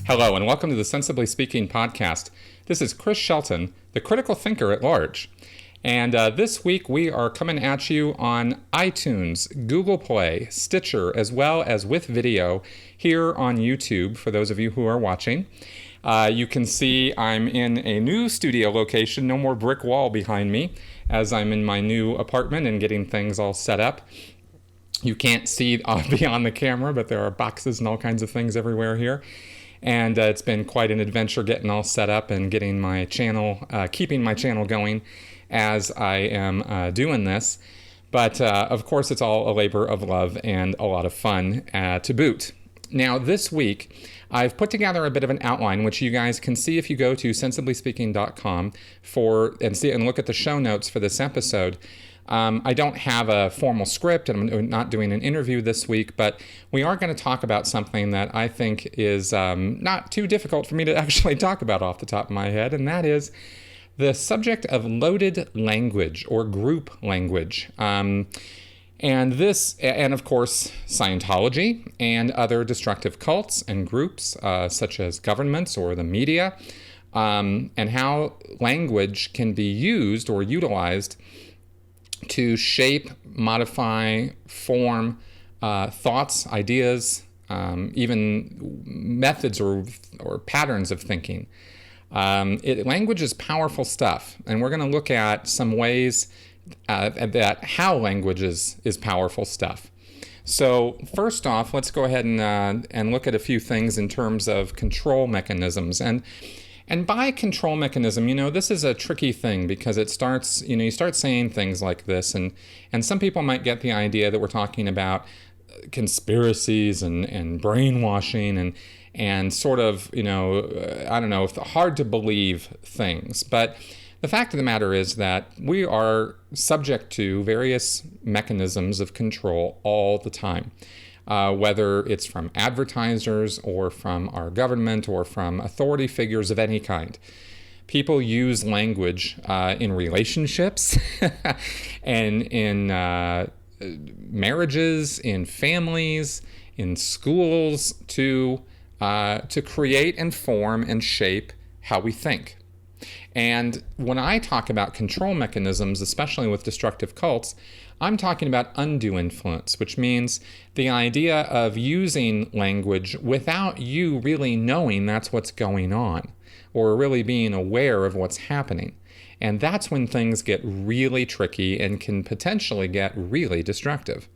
Hello, and welcome to the Sensibly Speaking podcast. This is Chris Shelton, the critical thinker at large. And this week we are coming at you on iTunes, Google Play, Stitcher, as well as with video here on YouTube for those of you who are watching. You can see I'm in a new studio location, no more brick wall behind me, as I'm in my new apartment and getting things all set up. You can't see beyond the camera, but there are boxes and all kinds of things everywhere here. And it's been quite an adventure getting all set up and getting my channel, keeping my channel going as I am doing this. But of course, it's all a labor of love and a lot of fun to boot. Now, this week, I've put together a bit of an outline, which you guys can see if you go to sensiblyspeaking.com and look at the show notes for this episode. I don't have a formal script, and I'm not doing an interview this week, but we are going to talk about something that I think is not too difficult for me to actually talk about off the top of my head, and that is the subject of loaded language or group language. And of course, Scientology and other destructive cults and groups, such as governments or the media, and how language can be used or utilized to shape, modify, form thoughts, ideas, even methods or patterns of thinking. Language is powerful stuff, and we're going to look at some ways that how language is powerful stuff. So first off, let's go ahead and look at a few things in terms of control mechanisms. And by control mechanism, this is a tricky thing because it starts, you start saying things like this, and some people might get the idea that we're talking about conspiracies and brainwashing and sort of, hard to believe things. But the fact of the matter is that we are subject to various mechanisms of control all the time. Whether it's from advertisers or from our government or from authority figures of any kind. People use language in relationships and in marriages, in families, in schools to create and form and shape how we think. And when I talk about control mechanisms, especially with destructive cults, I'm talking about undue influence, which means the idea of using language without you really knowing that's what's going on or really being aware of what's happening. And that's when things get really tricky and can potentially get really destructive.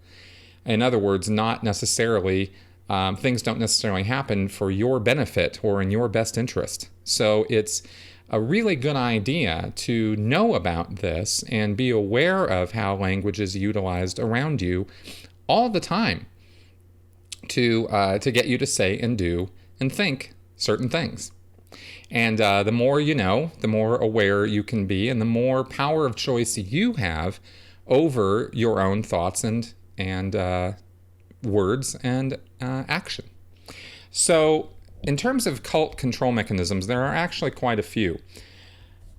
In other words, not necessarily, things don't necessarily happen for your benefit or in your best interest. So it's a really good idea to know about this and be aware of how language is utilized around you all the time to get you to say and do and think certain things. And the more you know, the more aware you can be, and the more power of choice you have over your own thoughts and words and action. So, in terms of cult control mechanisms, there are actually quite a few.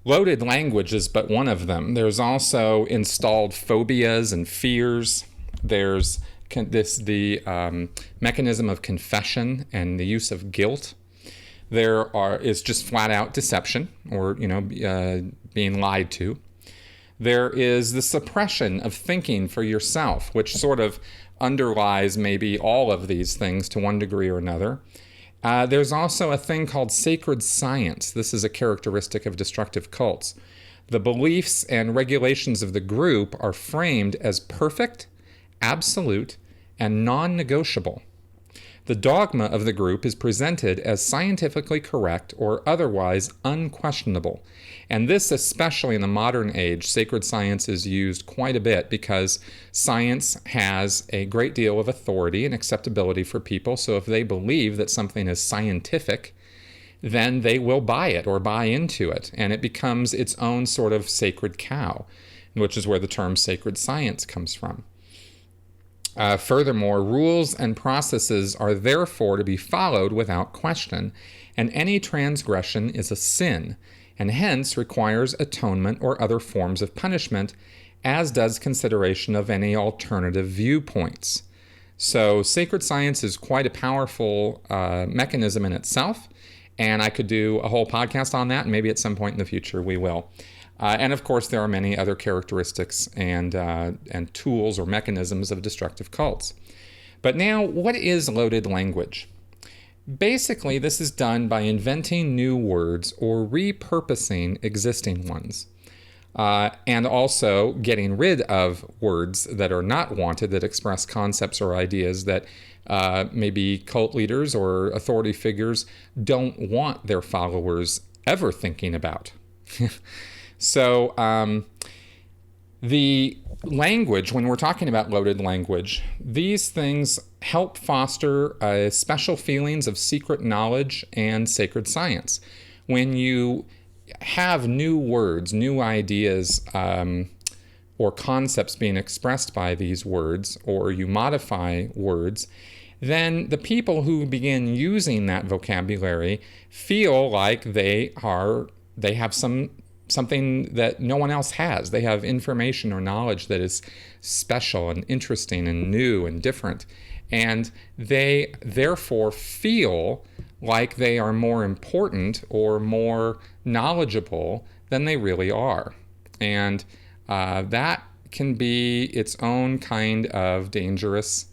Loaded language is but one of them. There's also installed phobias and fears. There's the mechanism of confession and the use of guilt. Is just flat out deception or being lied to. There is the suppression of thinking for yourself, which sort of underlies maybe all of these things to one degree or another. There's also a thing called sacred science. This is a characteristic of destructive cults. The beliefs and regulations of the group are framed as perfect, absolute, and non-negotiable. The dogma of the group is presented as scientifically correct or otherwise unquestionable. And this, especially in the modern age, sacred science is used quite a bit because science has a great deal of authority and acceptability for people. So if they believe that something is scientific, then they will buy it or buy into it. And it becomes its own sort of sacred cow, which is where the term sacred science comes from. Furthermore, rules and processes are therefore to be followed without question, and any transgression is a sin, and hence requires atonement or other forms of punishment, as does consideration of any alternative viewpoints. So sacred science is quite a powerful mechanism in itself, and I could do a whole podcast on that, and maybe at some point in the future we will. And of course, there are many other characteristics and tools or mechanisms of destructive cults. But now, what is loaded language? Basically, this is done by inventing new words or repurposing existing ones. And also getting rid of words that are not wanted, that express concepts or ideas that maybe cult leaders or authority figures don't want their followers ever thinking about. So the language, when we're talking about loaded language, these things help foster special feelings of secret knowledge and sacred science. When you have new words, new ideas, or concepts being expressed by these words, or you modify words, then the people who begin using that vocabulary feel like they have something that no one else has. They have information or knowledge that is special and interesting and new and different. And they therefore feel like they are more important or more knowledgeable than they really are. And that can be its own kind of dangerous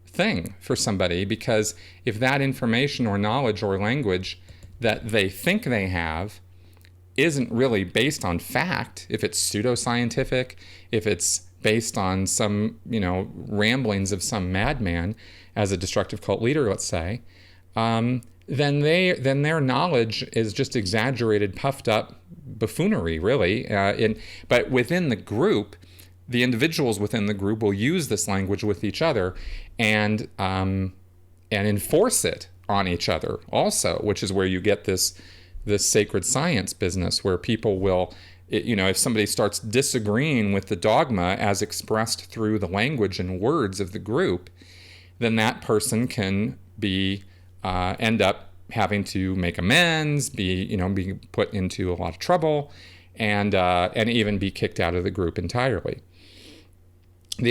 thing for somebody, because if that information or knowledge or language that they think they have isn't really based on fact, if it's pseudoscientific, if it's based on some, ramblings of some madman as a destructive cult leader, let's say, then their knowledge is just exaggerated, puffed up buffoonery, really. But within the group, the individuals within the group will use this language with each other and enforce it on each other also, which is where you get this sacred science business, where people will, if somebody starts disagreeing with the dogma as expressed through the language and words of the group, then that person can end up having to make amends, be put into a lot of trouble, and even be kicked out of the group entirely. Some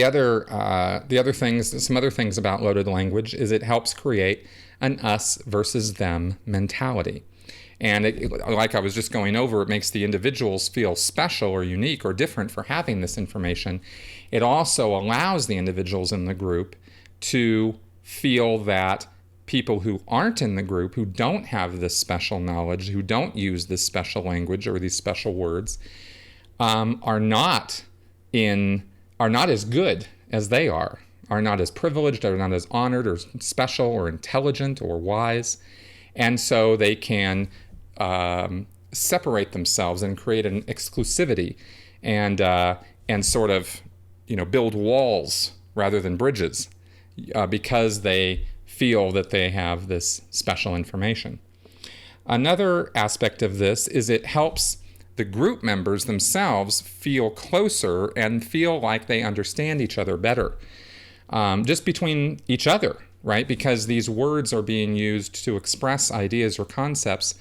other things about loaded language is it helps create an us versus them mentality. And like I was just going over, it makes the individuals feel special or unique or different for having this information. It also allows the individuals in the group to feel that people who aren't in the group, who don't have this special knowledge, who don't use this special language or these special words, are not as good as they are not as privileged, are not as honored or special or intelligent or wise. And so they can separate themselves and create an exclusivity and sort of build walls rather than bridges because they feel that they have this special information. Another aspect of this is it helps the group members themselves feel closer and feel like they understand each other better, just between each other, right? Because these words are being used to express ideas or concepts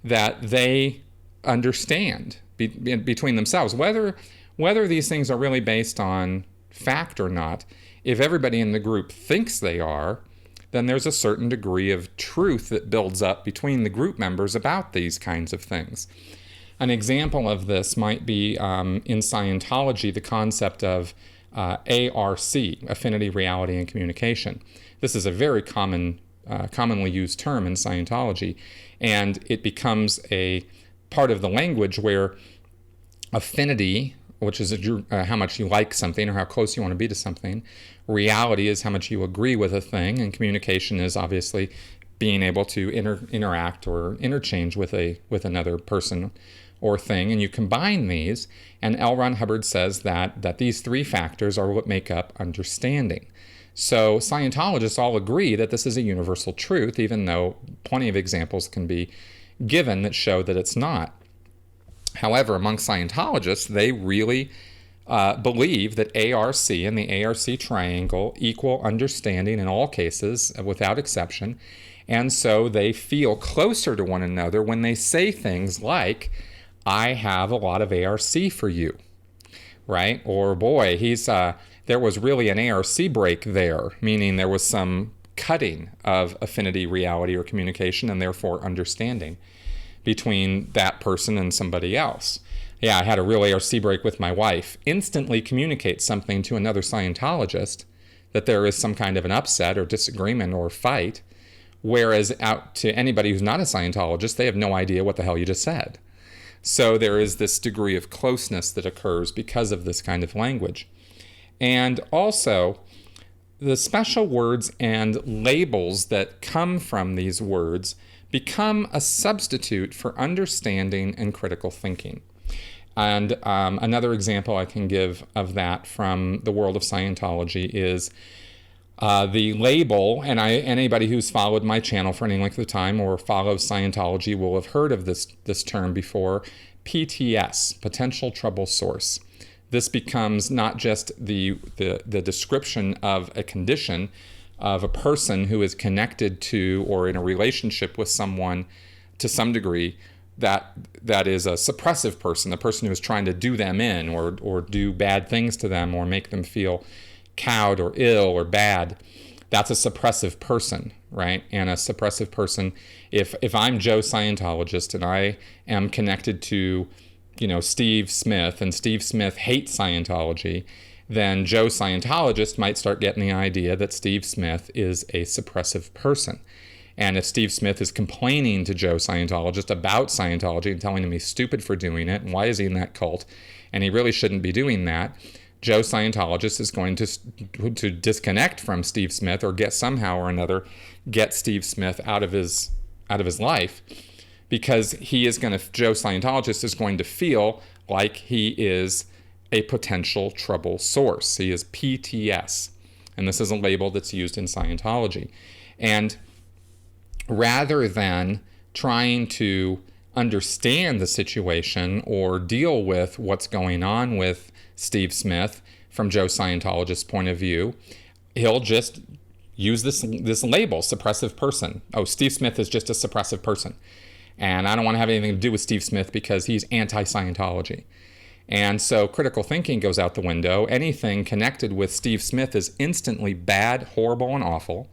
that they understand between themselves. Whether these things are really based on fact or not, if everybody in the group thinks they are, then there's a certain degree of truth that builds up between the group members about these kinds of things. An example of this might be in Scientology, the concept of ARC, Affinity, Reality, and Communication. This is a very commonly used term in Scientology, and it becomes a part of the language where affinity, which is how much you like something or how close you want to be to something, reality is how much you agree with a thing, and communication is obviously being able to interact or interchange with another person or thing, and you combine these, and L. Ron Hubbard says that these three factors are what make up understanding. So Scientologists all agree that this is a universal truth, even though plenty of examples can be given that show that it's not. However, among Scientologists, they really believe that ARC and the ARC triangle equal understanding in all cases, without exception, and so they feel closer to one another when they say things like, I have a lot of ARC for you, right? Or, boy, there was really an ARC break there, meaning there was some cutting of affinity, reality, or communication, and therefore understanding between that person and somebody else. Yeah, I had a real ARC break with my wife. Instantly communicate something to another Scientologist that there is some kind of an upset or disagreement or fight, whereas out to anybody who's not a Scientologist, they have no idea what the hell you just said. So there is this degree of closeness that occurs because of this kind of language. And also, the special words and labels that come from these words become a substitute for understanding and critical thinking. And another example I can give of that from the world of Scientology is the label, and anybody who's followed my channel for any length of time or follows Scientology will have heard of this term before, PTS, potential trouble source. This becomes not just the description of a condition of a person who is connected to or in a relationship with someone to some degree that is a suppressive person, a person who is trying to do them in or do bad things to them or make them feel cowed or ill or bad. That's a suppressive person, right? And a suppressive person, if I'm Joe Scientologist and I am connected to, Steve Smith, and Steve Smith hates Scientology, then Joe Scientologist might start getting the idea that Steve Smith is a suppressive person. And if Steve Smith is complaining to Joe Scientologist about Scientology and telling him he's stupid for doing it, and why is he in that cult, and he really shouldn't be doing that, Joe Scientologist is going to disconnect from Steve Smith or somehow or another get Steve Smith out of his life, because Joe Scientologist is going to feel like he is a potential trouble source. He is PTS. And this is a label that's used in Scientology. And rather than trying to understand the situation or deal with what's going on with Steve Smith from Joe Scientologist's point of view, he'll just use this label, suppressive person. Oh, Steve Smith is just a suppressive person. And I don't want to have anything to do with Steve Smith because he's anti-Scientology. And so critical thinking goes out the window. Anything connected with Steve Smith is instantly bad, horrible, and awful.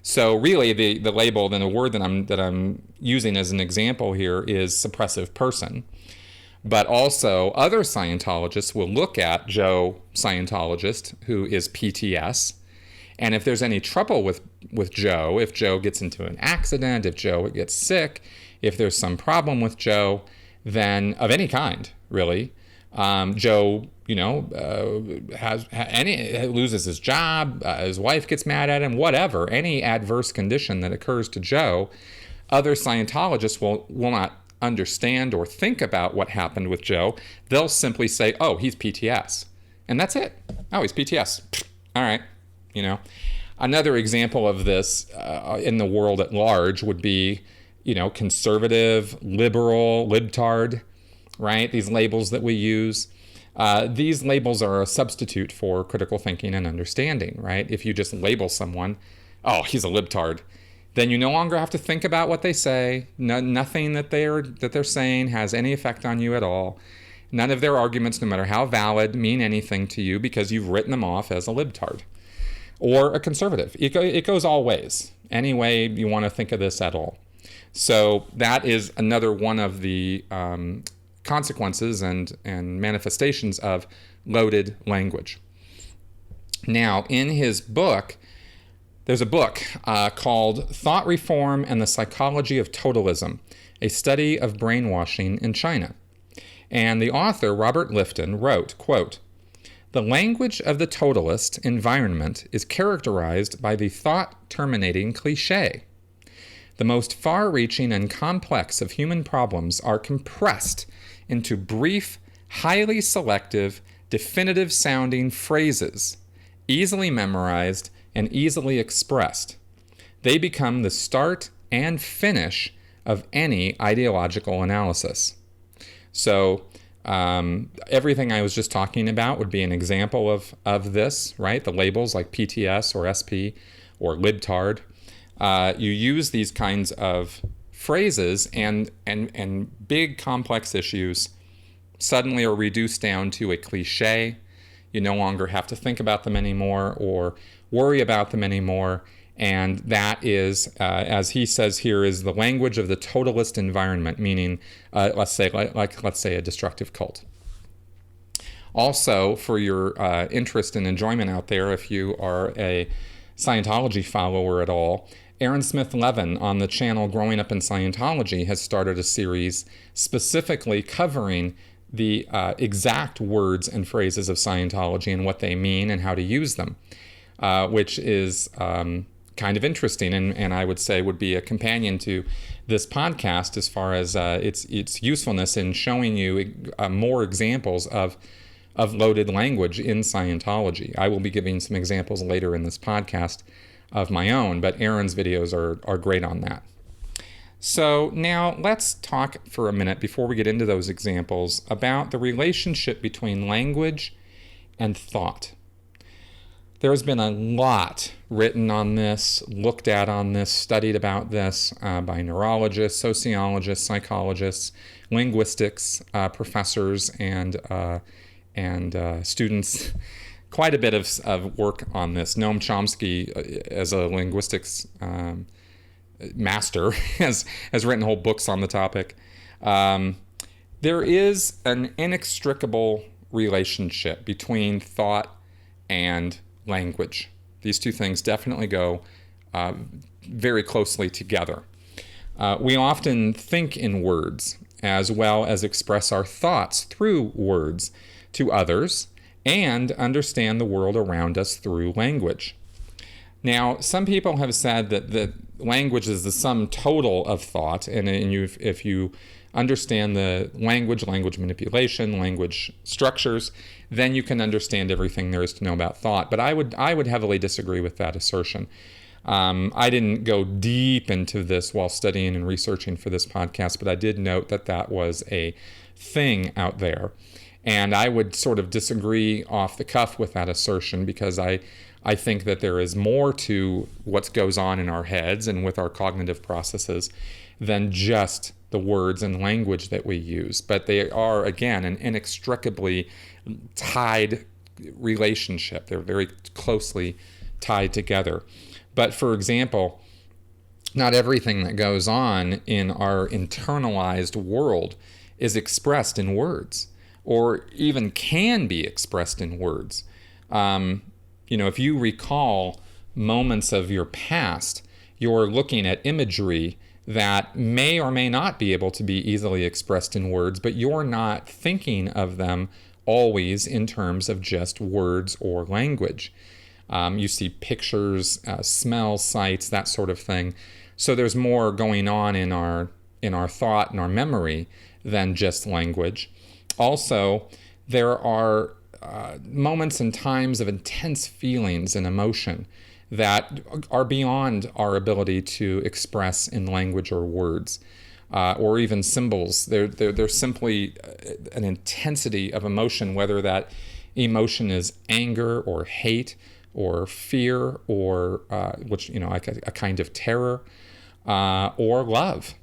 So really, the label, then the word that I'm using as an example here is suppressive person. But also, other Scientologists will look at Joe Scientologist, who is PTS, and if there's any trouble with Joe, if Joe gets into an accident, if Joe gets sick, if there's some problem with Joe, then of any kind, really, Joe, loses his job, his wife gets mad at him, whatever, any adverse condition that occurs to Joe, other Scientologists will not understand or think about what happened with Joe. They'll simply say, oh, he's PTS. And that's it. Oh, he's PTS. All right. Another example of this in the world at large would be, conservative, liberal, libtard, right? These labels that we use. These labels are a substitute for critical thinking and understanding, right? If you just label someone, oh, he's a libtard, then you no longer have to think about what they say. Nothing that they're saying has any effect on you at all. None of their arguments, no matter how valid, mean anything to you because you've written them off as a libtard or a conservative. It goes all ways, any way you want to think of this at all. So that is another one of the consequences and manifestations of loaded language. Now, in his book, there's a book called Thought Reform and the Psychology of Totalism, a study of brainwashing in China. And the author, Robert Lifton, wrote, quote, "The language of the totalist environment is characterized by the thought-terminating cliché. The most far-reaching and complex of human problems are compressed into brief, highly selective, definitive-sounding phrases, easily memorized and easily expressed. They become the start and finish of any ideological analysis." So everything I was just talking about would be an example of this, right? The labels like PTS or SP or libtard. You use these kinds of phrases and big complex issues suddenly are reduced down to a cliche. You no longer have to think about them anymore or worry about them anymore. And that is, as he says here, is the language of the totalist environment, meaning, let's say a destructive cult. Also, for your interest and enjoyment out there, if you are a Scientology follower at all, Aaron Smith Levin on the channel Growing Up in Scientology has started a series specifically covering the exact words and phrases of Scientology and what they mean and how to use them, which is kind of interesting, and I would say would be a companion to this podcast as far as its usefulness in showing you more examples of loaded language in Scientology. I will be giving some examples later in this podcast of my own, but Aaron's videos are great on that. So now let's talk for a minute before we get into those examples about the relationship between language and thought. There's been a lot written on this, looked at on this, studied about this by neurologists, sociologists, psychologists, linguistics, professors, and students. Quite a bit of work on this. Noam Chomsky, as a linguistics master, has written whole books on the topic. There is an inextricable relationship between thought and language. These two things definitely go very closely together. We often think in words as well as express our thoughts through words to others and understand the world around us through language. Now, some people have said that language is the sum total of thought, and if you understand the language manipulation, language structures, then you can understand everything there is to know about thought. But I would heavily disagree with that assertion. I didn't go deep into this while studying and researching for this podcast, but I did note that was a thing out there. And I would sort of disagree off the cuff with that assertion because I think that there is more to what goes on in our heads and with our cognitive processes than just the words and language that we use. But they are, again, an inextricably tied relationship. They're very closely tied together. But for example, not everything that goes on in our internalized world is expressed in words, or even can be expressed in words. If you recall moments of your past, you're looking at imagery that may or may not be able to be easily expressed in words, but you're not thinking of them always in terms of just words or language. You see pictures, smells, sights, that sort of thing. So there's more going on in our thought and our memory than just language. Also, there are moments and times of intense feelings and emotion that are beyond our ability to express in language or words, or even symbols. They're simply an intensity of emotion, whether that emotion is anger or hate or fear or a kind of terror, or love,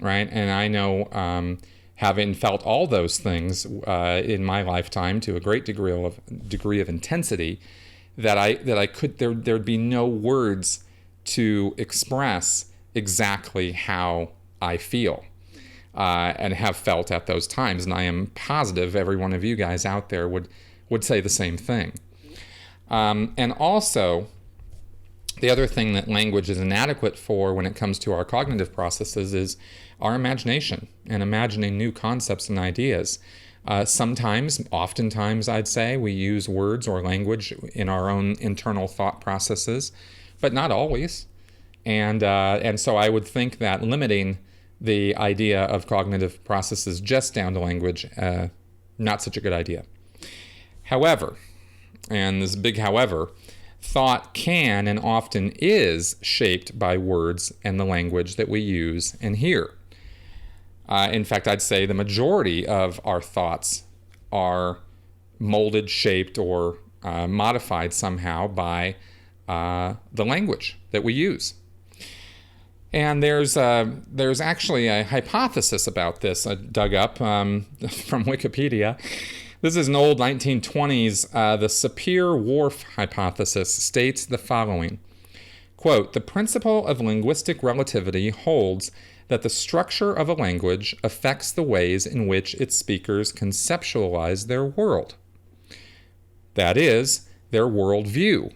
right? And I know, having felt all those things in my lifetime to a great degree of intensity, there'd be no words to express exactly how I feel and have felt at those times. And I am positive every one of you guys out there would say the same thing. And also, the other thing that language is inadequate for when it comes to our cognitive processes is our imagination and imagining new concepts and ideas. Oftentimes, I'd say, we use words or language in our own internal thought processes, but not always. And so I would think that limiting the idea of cognitive processes just down to language, not such a good idea. However, and this big however, thought can and often is shaped by words and the language that we use and hear. In fact, I'd say the majority of our thoughts are molded, shaped, or modified somehow by the language that we use. And there's actually a hypothesis about this I dug up from Wikipedia This is an old 1920s. The Sapir-Whorf hypothesis states the following. Quote, the principle of linguistic relativity holds that the structure of a language affects the ways in which its speakers conceptualize their world. That is, their worldview,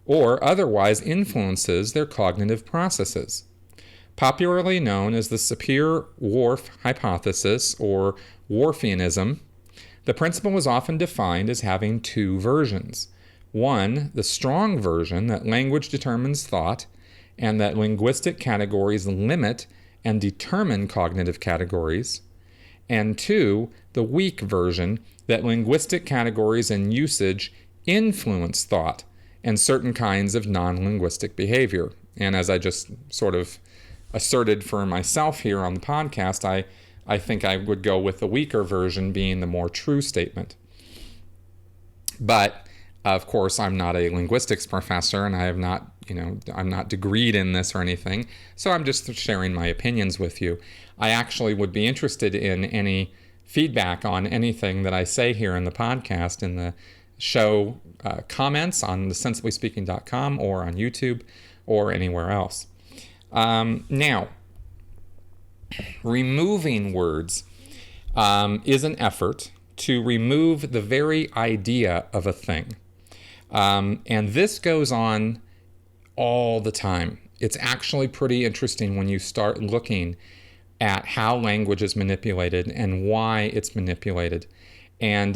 or otherwise influences their cognitive processes. Popularly known as the Sapir-Whorf hypothesis, or Whorfianism, the principle is often defined as having two versions. One, the strong version that language determines thought, and that linguistic categories limit and determine cognitive categories. And two, the weak version that linguistic categories and usage influence thought and certain kinds of non-linguistic behavior. And as I just sort of asserted for myself here on the podcast, I think I would go with the weaker version being the more true statement. But of course, I'm not a linguistics professor, and I have not, I'm not degreed in this or anything. So I'm just sharing my opinions with you. I actually would be interested in any feedback on anything that I say here in the podcast, in the show comments on the sensiblyspeaking.com or on YouTube or anywhere else. Now, removing words is an effort to remove the very idea of a thing. And this goes on all the time. It's actually pretty interesting when you start looking at how language is manipulated and why it's manipulated. And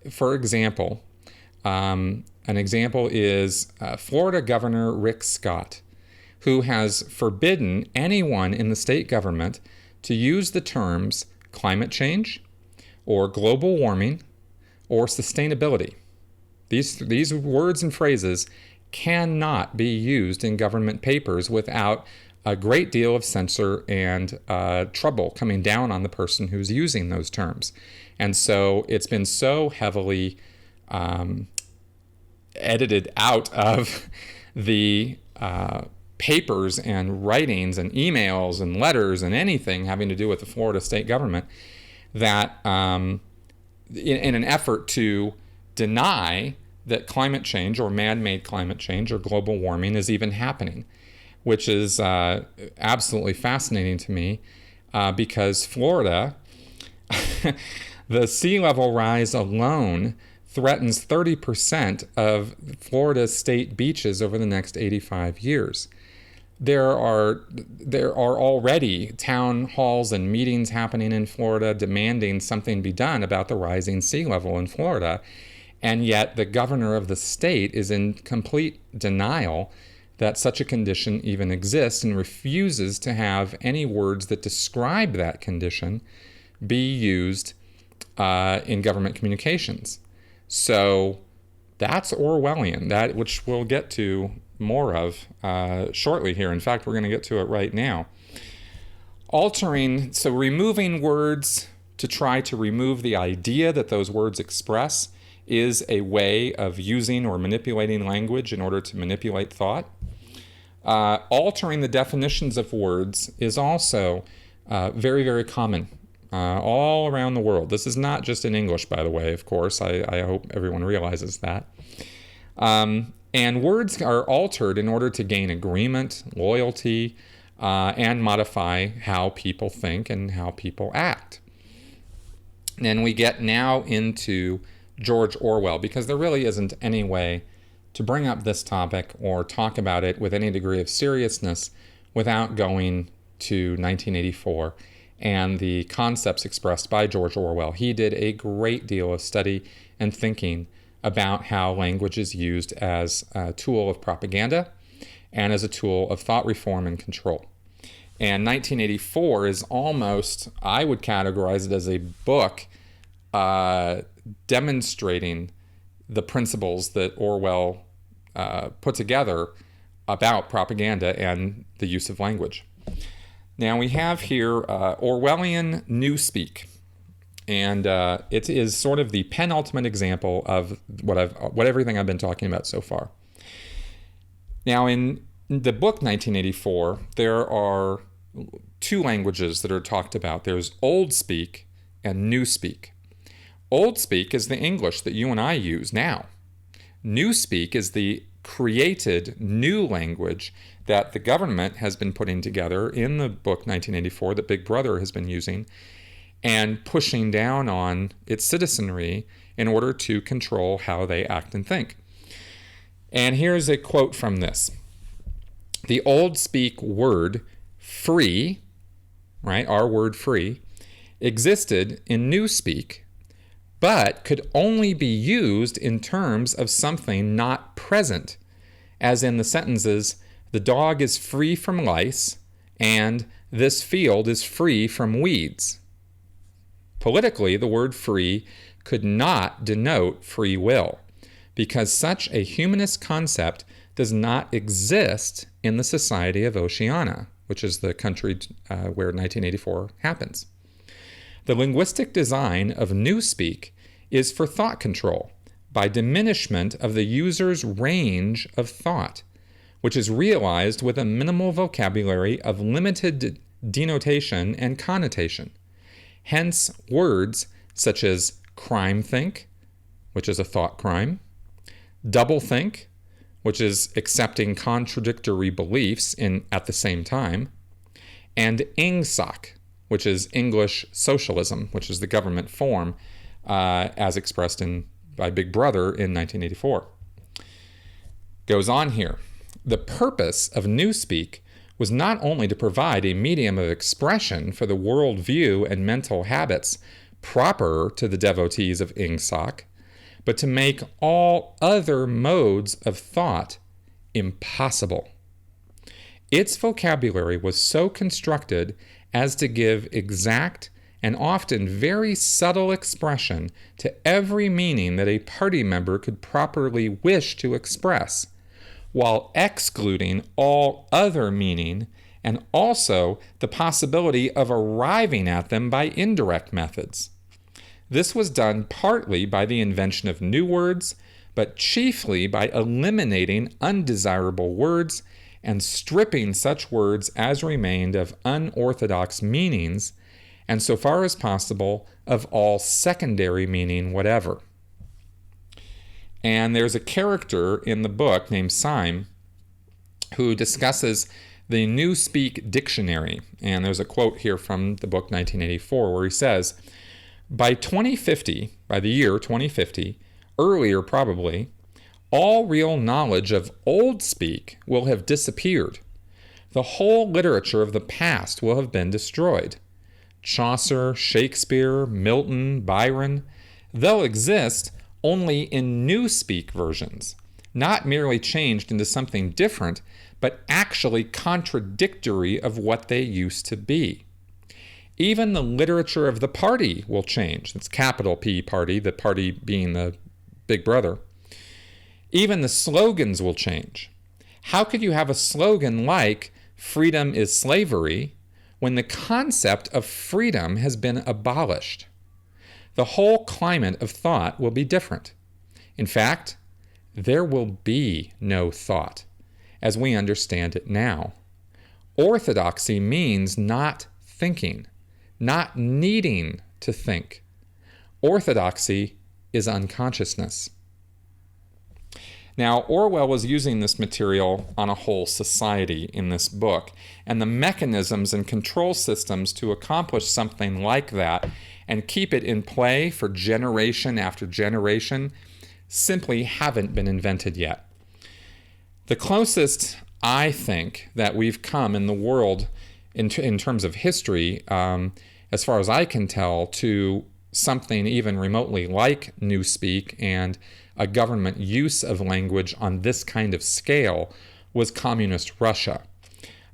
for example, an example is Florida Governor Rick Scott, who has forbidden anyone in the state government to use the terms climate change or global warming or sustainability. These words and phrases cannot be used in government papers without a great deal of censor and trouble coming down on the person who's using those terms. And so it's been so heavily edited out of the papers and writings and emails and letters and anything having to do with the Florida state government that in an effort to deny that climate change or man-made climate change or global warming is even happening, which is absolutely fascinating to me because Florida, the sea level rise alone threatens 30% of Florida's state beaches over the next 85 years. There are already town halls and meetings happening in Florida demanding something be done about the rising sea level in Florida. And yet the governor of the state is in complete denial that such a condition even exists and refuses to have any words that describe that condition be used in government communications. So that's Orwellian, that which we'll get to more of shortly here. In fact, we're going to get to it right now. So removing words to try to remove the idea that those words express is a way of using or manipulating language in order to manipulate thought. Altering the definitions of words is also very, very common all around the world. This is not just in English, by the way, of course. I hope everyone realizes that. And words are altered in order to gain agreement, loyalty, and modify how people think and how people act. And we get now into George Orwell, because there really isn't any way to bring up this topic or talk about it with any degree of seriousness without going to 1984 and the concepts expressed by George Orwell. He did a great deal of study and thinking about how language is used as a tool of propaganda and as a tool of thought reform and control. And 1984 is almost, I would categorize it as a book demonstrating the principles that Orwell put together about propaganda and the use of language. Now we have here Orwellian Newspeak, and it is sort of the penultimate example of what everything I've been talking about so far. Now in the book 1984, there are two languages that are talked about. There's Old Speak and Newspeak. Old speak is the English that you and I use now. Newspeak is the created new language that the government has been putting together in the book 1984 that Big Brother has been using and pushing down on its citizenry in order to control how they act and think. And here's a quote from this. The old speak word free, right, our word free, existed in Newspeak, but could only be used in terms of something not present, as in the sentences, the dog is free from lice, and this field is free from weeds. Politically, the word free could not denote free will, because such a humanist concept does not exist in the society of Oceania, which is the country where 1984 happens. The linguistic design of Newspeak is for thought control by diminishment of the user's range of thought, which is realized with a minimal vocabulary of limited denotation and connotation. Hence, words such as crime think, which is a thought crime, double think, which is accepting contradictory beliefs at the same time, and ingsoc, which is English socialism, which is the government form as expressed by Big Brother in 1984. Goes on here. The purpose of Newspeak was not only to provide a medium of expression for the worldview and mental habits proper to the devotees of ingsoc, but to make all other modes of thought impossible. Its vocabulary was so constructed as to give exact and often very subtle expression to every meaning that a party member could properly wish to express, while excluding all other meaning and also the possibility of arriving at them by indirect methods. This was done partly by the invention of new words, but chiefly by eliminating undesirable words and stripping such words as remained of unorthodox meanings, and so far as possible, of all secondary meaning whatever. And there's a character in the book named Syme who discusses the Newspeak dictionary. And there's a quote here from the book 1984 where he says, by the year 2050, earlier probably, all real knowledge of old speak will have disappeared. The whole literature of the past will have been destroyed. Chaucer, Shakespeare, Milton, Byron, they'll exist only in Newspeak versions, not merely changed into something different, but actually contradictory of what they used to be. Even the literature of the party will change. That's capital P party, the party being the Big Brother. Even the slogans will change. How could you have a slogan like freedom is slavery when the concept of freedom has been abolished? The whole climate of thought will be different. In fact, there will be no thought as we understand it now. Orthodoxy means not thinking, not needing to think. Orthodoxy is unconsciousness. Now, Orwell was using this material on a whole society in this book, and the mechanisms and control systems to accomplish something like that and keep it in play for generation after generation simply haven't been invented yet. The closest, I think, that we've come in the world in terms of history, as far as I can tell, to something even remotely like Newspeak and a government use of language on this kind of scale was communist Russia.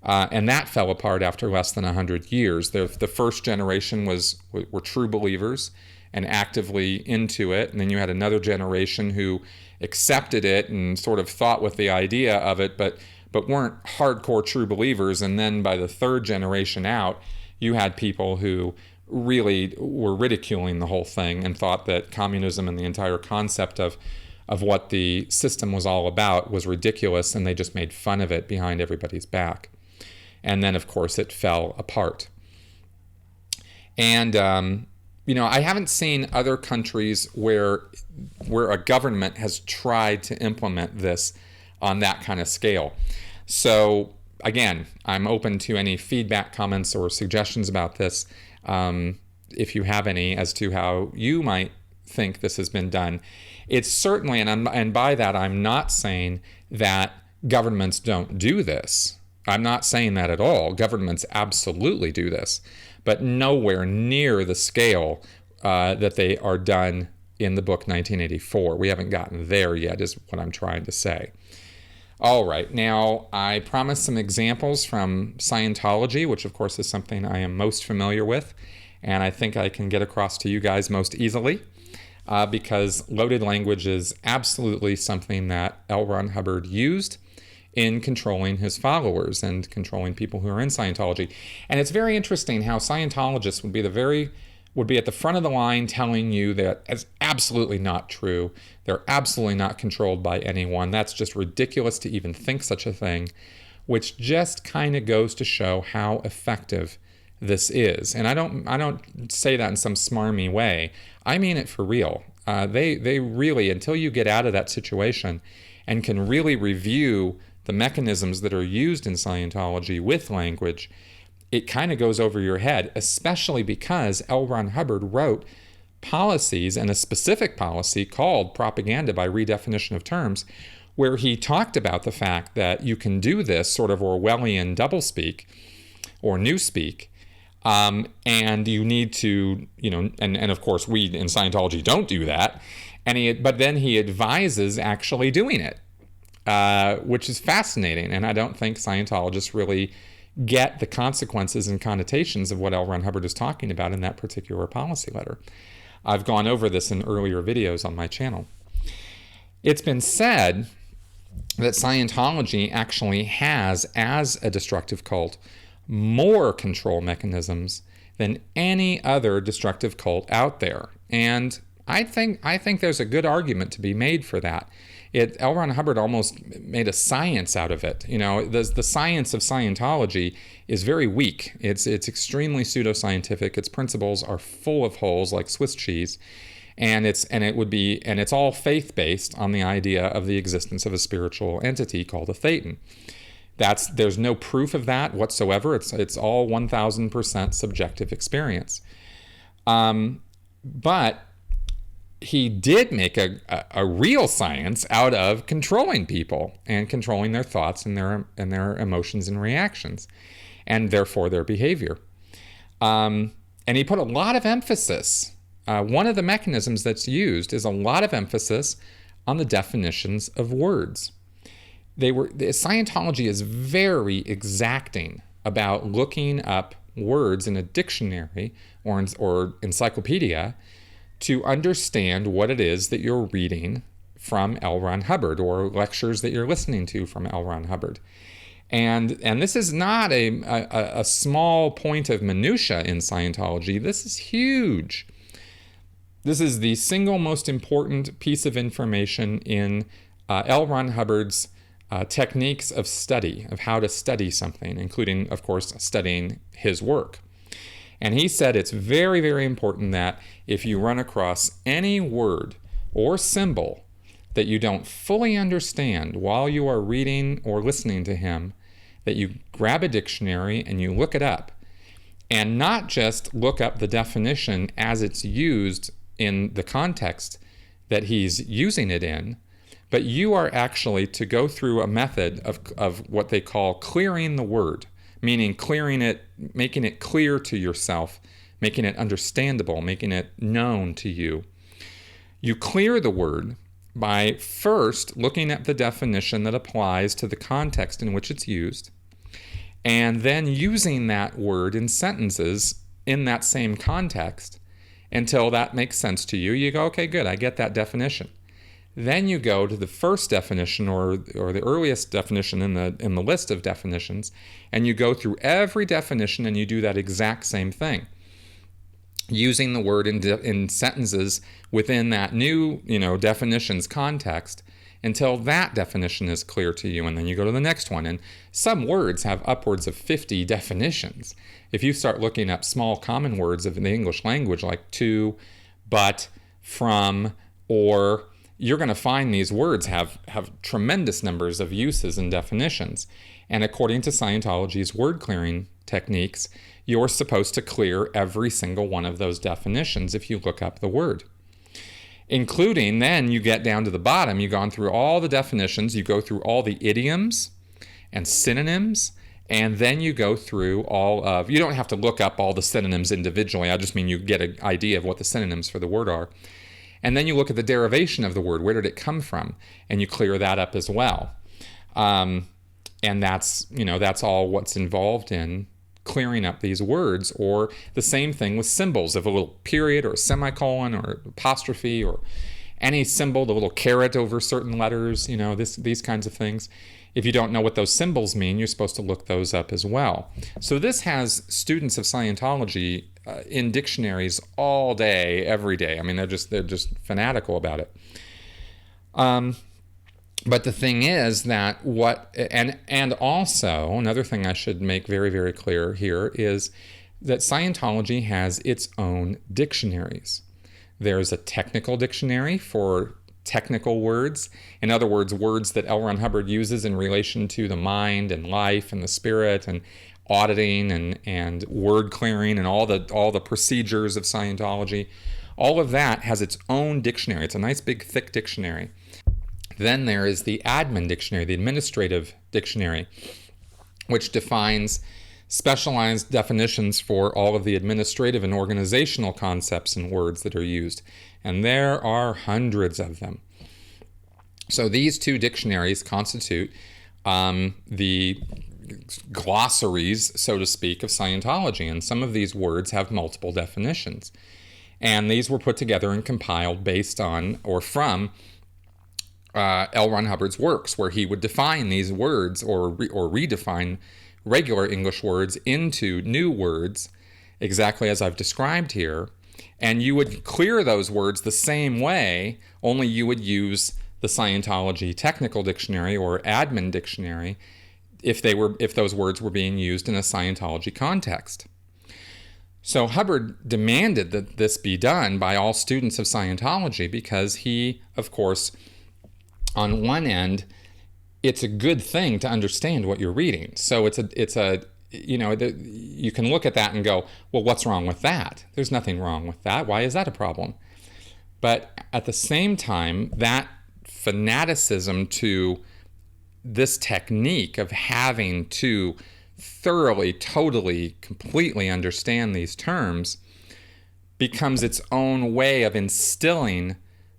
And that fell apart after less than 100 years. The first generation were true believers and actively into it. And then you had another generation who accepted it and sort of thought with the idea of it, but weren't hardcore true believers. And then by the third generation out, you had people who really were ridiculing the whole thing and thought that communism and the entire concept of what the system was all about was ridiculous, and they just made fun of it behind everybody's back. And then, of course, it fell apart. And, I haven't seen other countries where a government has tried to implement this on that kind of scale. So again, I'm open to any feedback, comments, or suggestions about this, if you have any, as to how you might think this has been done. It's certainly, and by that I'm not saying that governments don't do this. I'm not saying that at all. Governments absolutely do this, but nowhere near the scale that they are done in the book 1984. We haven't gotten there yet, is what I'm trying to say. All right, now I promised some examples from Scientology, which of course is something I am most familiar with, and I think I can get across to you guys most easily, because loaded language is absolutely something that L. Ron Hubbard used in controlling his followers and controlling people who are in Scientology. And it's very interesting how Scientologists would be at the front of the line telling you that it's absolutely not true. They're absolutely not controlled by anyone. That's just ridiculous to even think such a thing, which just kind of goes to show how effective this is. And I don't say that in some smarmy way. I mean it for real. They really, until you get out of that situation and can really review the mechanisms that are used in Scientology with language, it kind of goes over your head, especially because L. Ron Hubbard wrote policies, and a specific policy called Propaganda by Redefinition of Terms, where he talked about the fact that you can do this sort of Orwellian doublespeak or newspeak, and you need to, and of course we in Scientology don't do that, but then he advises actually doing it, which is fascinating, and I don't think Scientologists really get the consequences and connotations of what L. Ron Hubbard is talking about in that particular policy letter. I've gone over this in earlier videos on my channel. It's been said that Scientology actually has, as a destructive cult, more control mechanisms than any other destructive cult out there. And I think there's a good argument to be made for that. L. Ron Hubbard almost made a science out of it. The science of Scientology is very weak. It's extremely pseudoscientific. Its principles are full of holes like Swiss cheese, and it's all faith-based on the idea of the existence of a spiritual entity called a thetan. There's no proof of that whatsoever. It's all 1,000% subjective experience. But he did make a real science out of controlling people and controlling their thoughts and their emotions and reactions, and therefore their behavior. And he put a lot of emphasis. One of the mechanisms that's used is a lot of emphasis on the definitions of words. Scientology is very exacting about looking up words in a dictionary or encyclopedia to understand what it is that you're reading from L. Ron Hubbard, or lectures that you're listening to from L. Ron Hubbard. And this is not a small point of minutia in Scientology. This is huge. This is the single most important piece of information in L. Ron Hubbard's techniques of study, of how to study something, including, of course, studying his work. And he said it's very, very important that if you run across any word or symbol that you don't fully understand while you are reading or listening to him, that you grab a dictionary and you look it up. And not just look up the definition as it's used in the context that he's using it in, but you are actually to go through a method of what they call clearing the word, meaning clearing it, making it clear to yourself, making it understandable, making it known to you. You clear the word by first looking at the definition that applies to the context in which it's used, and then using that word in sentences in that same context until that makes sense to you. You go, okay, good, I get that definition. Then you go to the first definition or the earliest definition in the list of definitions, and you go through every definition and you do that exact same thing. using the word in sentences within that new, definitions context until that definition is clear to you, and then you go to the next one. And some words have upwards of 50 definitions. If you start looking up small common words of the English language like to, but, from, or, you're going to find these words have tremendous numbers of uses and definitions. And according to Scientology's word clearing techniques, you're supposed to clear every single one of those definitions if you look up the word. Including, then you get down to the bottom, you've gone through all the definitions, you go through all the idioms and synonyms, and then you go through you don't have to look up all the synonyms individually, I just mean you get an idea of what the synonyms for the word are. And then you look at the derivation of the word, where did it come from? And you clear that up as well. And that's all what's involved in clearing up these words. Or the same thing with symbols, of a little period or a semicolon or apostrophe or any symbol, the little caret over certain letters, these kinds of things. If you don't know what those symbols mean, you're supposed to look those up as well. So this has students of Scientology in dictionaries all day, every day. I mean, they're just fanatical about it. But the thing is that and also another thing I should make very, very clear here is that Scientology has its own dictionaries. There's a technical dictionary for technical words. In other words, words that L. Ron Hubbard uses in relation to the mind and life and the spirit and auditing and word clearing and all the procedures of Scientology. All of that has its own dictionary. It's a nice big thick dictionary. Then there is the admin dictionary, the administrative dictionary, which defines specialized definitions for all of the administrative and organizational concepts and words that are used. And there are hundreds of them. So these two dictionaries constitute the glossaries, so to speak, of Scientology. And some of these words have multiple definitions. And these were put together and compiled based on or from L. Ron Hubbard's works, where he would define these words or redefine regular English words into new words, exactly as I've described here. And you would clear those words the same way, only you would use the Scientology technical dictionary or admin dictionary if those words were being used in a Scientology context. So Hubbard demanded that this be done by all students of Scientology because he, of course, on one end, it's a good thing to understand what you're reading. So you can look at that and go, well, what's wrong with that? There's nothing wrong with that. Why is that a problem? But at the same time, that fanaticism to this technique of having to thoroughly, totally, completely understand these terms becomes its own way of instilling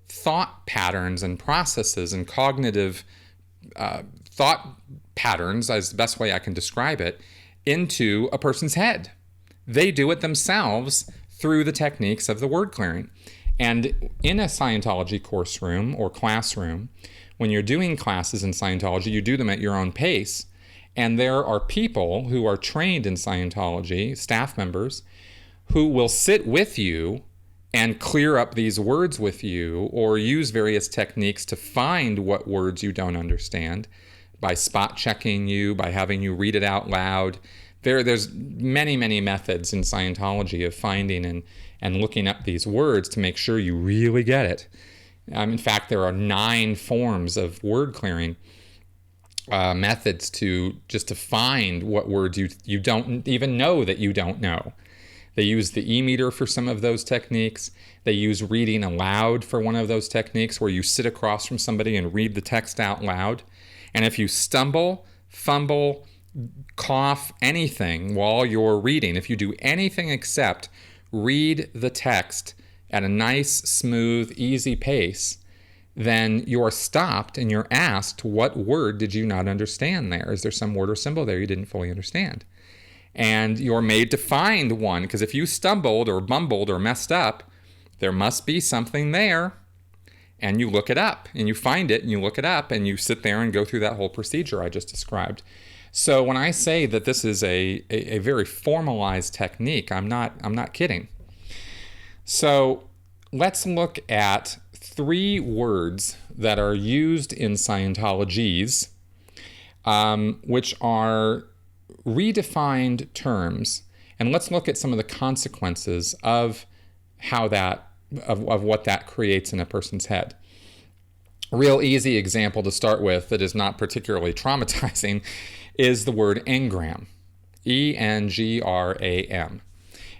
thought patterns and processes and cognitive thought patterns, as the best way I can describe it, into a person's head. They do it themselves through the techniques of the word clearing. And in a Scientology course room or classroom, when you're doing classes in Scientology, you do them at your own pace. And there are people who are trained in Scientology, staff members, who will sit with you and clear up these words with you or use various techniques to find what words you don't understand by spot checking you, by having you read it out loud. There's many, many methods in Scientology of finding and looking up these words to make sure you really get it. In fact, there are 9 forms of word clearing methods to find what words you don't even know that you don't know. They use the e-meter for some of those techniques. They use reading aloud for one of those techniques where you sit across from somebody and read the text out loud. And if you stumble, fumble, cough, anything while you're reading, if you do anything except read the text at a nice, smooth, easy pace, then you're stopped and you're asked, what word did you not understand there? Is there some word or symbol there you didn't fully understand? And you're made to find one, because if you stumbled or mumbled or messed up, there must be something there. And you look it up, and you find it, and you look it up, and you sit there and go through that whole procedure I just described. So when I say that this is a very formalized technique, I'm not kidding. So let's look at 3 words that are used in Scientologies, which are redefined terms. And let's look at some of the consequences of how that, of what that creates in a person's head. A real easy example to start with that is not particularly traumatizing is the word engram. E-N-G-R-A-M.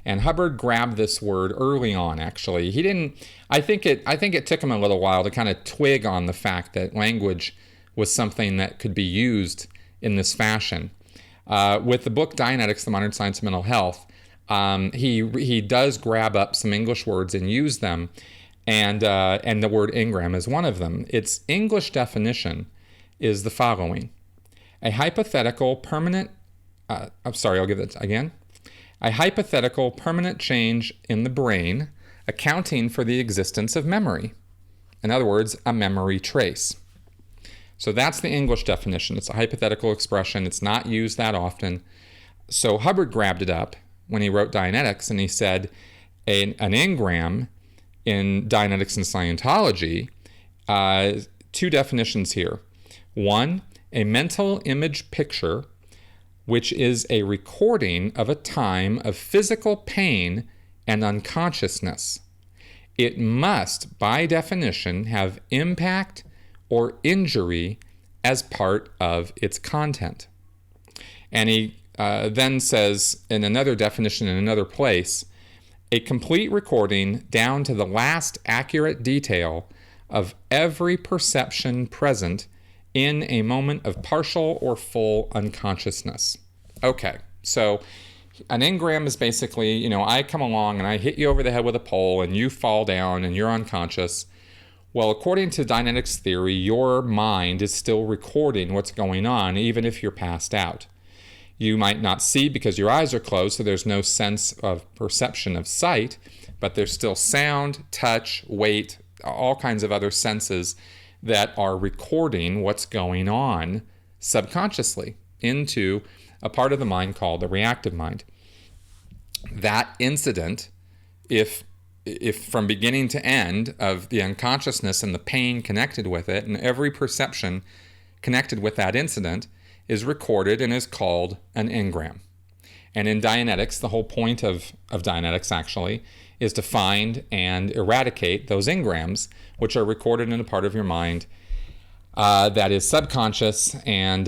And Hubbard grabbed this word early on, actually. He didn't, I think it took him a little while to kind of twig on the fact that language was something that could be used in this fashion. With the book Dianetics, The Modern Science of Mental Health, he does grab up some English words and use them, and the word engram is one of them. Its English definition is the following. A hypothetical permanent, I'll give it again. A hypothetical permanent change in the brain accounting for the existence of memory. In other words, a memory trace. So that's the English definition. It's a hypothetical expression. It's not used that often. So Hubbard grabbed it up when he wrote Dianetics, and he said an engram in Dianetics and Scientology, 2 definitions here. 1, a mental image picture, which is a recording of a time of physical pain and unconsciousness. It must, by definition, have impact or injury as part of its content. And he then says in another definition in another place, a complete recording down to the last accurate detail of every perception present in a moment of partial or full unconsciousness. Okay, so an engram is basically, I come along and I hit you over the head with a pole and you fall down and you're unconscious. Well, according to Dianetics theory, your mind is still recording what's going on even if you're passed out. You might not see because your eyes are closed, so there's no sense of perception of sight, but there's still sound, touch, weight, all kinds of other senses that are recording what's going on subconsciously into a part of the mind called the reactive mind. That incident, if from beginning to end of the unconsciousness and the pain connected with it, and every perception connected with that incident, is recorded and is called an engram. And in Dianetics, the whole point of Dianetics actually is to find and eradicate those engrams, which are recorded in a part of your mind that is subconscious and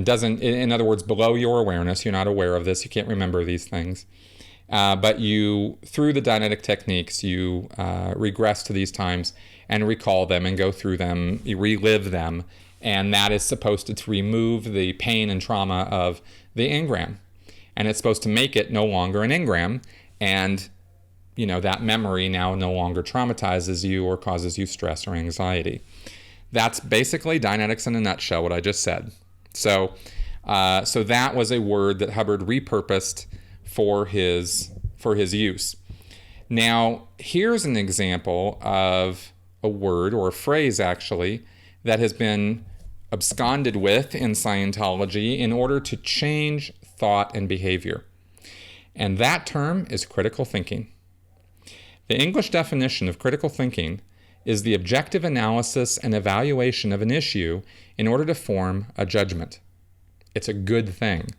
doesn't, in other words, below your awareness. You're not aware of this. You can't remember these things. But you, through the Dianetic techniques, you regress to these times and recall them and go through them, you relive them. And that is supposed to remove the pain and trauma of the engram. And it's supposed to make it no longer an engram. And, that memory now no longer traumatizes you or causes you stress or anxiety. That's basically Dianetics in a nutshell, what I just said. So that was a word that Hubbard repurposed for his use. Now, here's an example of a word or a phrase, actually, that has been absconded with in Scientology in order to change thought and behavior. And that term is critical thinking. The English definition of critical thinking is the objective analysis and evaluation of an issue in order to form a judgment. It's a good thing.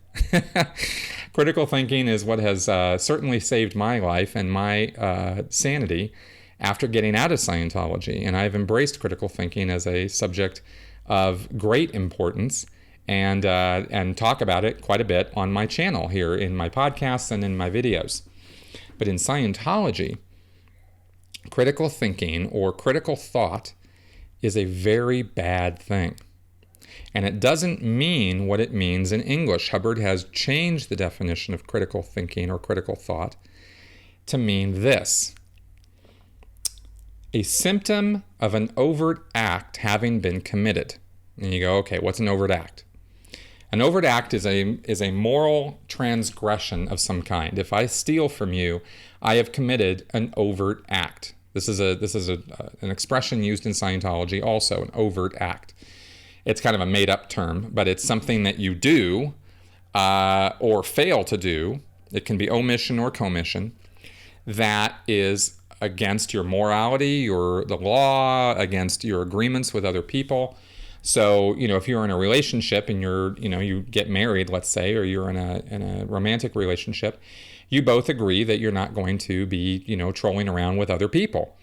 Critical thinking is what has certainly saved my life and my sanity after getting out of Scientology. And I've embraced critical thinking as a subject of great importance and talk about it quite a bit on my channel here in my podcasts and in my videos. But in Scientology, critical thinking or critical thought is a very bad thing. And it doesn't mean what it means in English. Hubbard has changed the definition of critical thinking or critical thought to mean this: a symptom of an overt act having been committed. And you go, okay, what's an overt act? An overt act is a moral transgression of some kind. If I steal from you, I have committed an overt act. This is an expression used in Scientology also, an overt act. It's kind of a made-up term, but it's something that you do or fail to do. It can be omission or commission. That is against your morality or the law, against your agreements with other people. So, if you're in a relationship and you get married, let's say, or you're in a romantic relationship, you both agree that you're not going to be, trolling around with other people.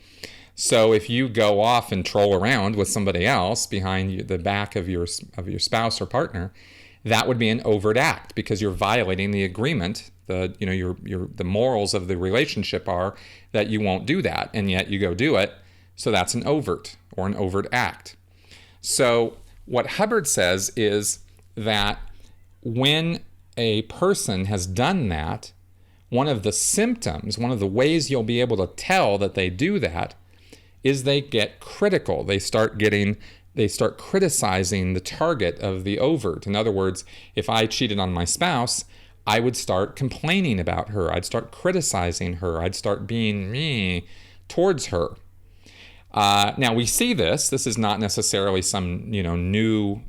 So if you go off and troll around with somebody else behind the back of your spouse or partner, that would be an overt act because you're violating the agreement. The morals of the relationship are that you won't do that, and yet you go do it. So that's an overt or an overt act. So what Hubbard says is that when a person has done that, one of the symptoms, one of the ways you'll be able to tell that they do that is they get critical. They start criticizing the target of the overt. In other words, if I cheated on my spouse, I would start complaining about her. I'd start criticizing her. I'd start being mean towards her. Now we see this. This is not necessarily some new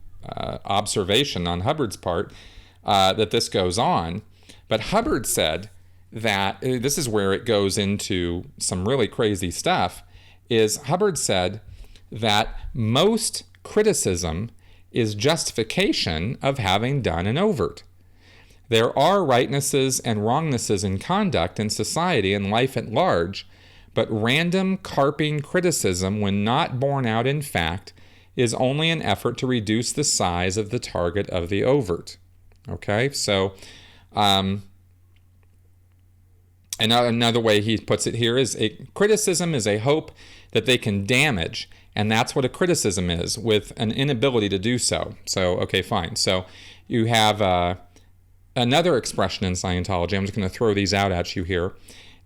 observation on Hubbard's part that this goes on. But Hubbard said that this is where it goes into some really crazy stuff. Hubbard said that most criticism is justification of having done an overt. There are rightnesses and wrongnesses in conduct in society and life at large, but random carping criticism, when not borne out in fact, is only an effort to reduce the size of the target of the overt. Okay, so another way he puts it here is criticism is a hope that they can damage, and that's what a criticism is, with an inability to do so. So, okay, fine. So you have another expression in Scientology, I'm just going to throw these out at you here,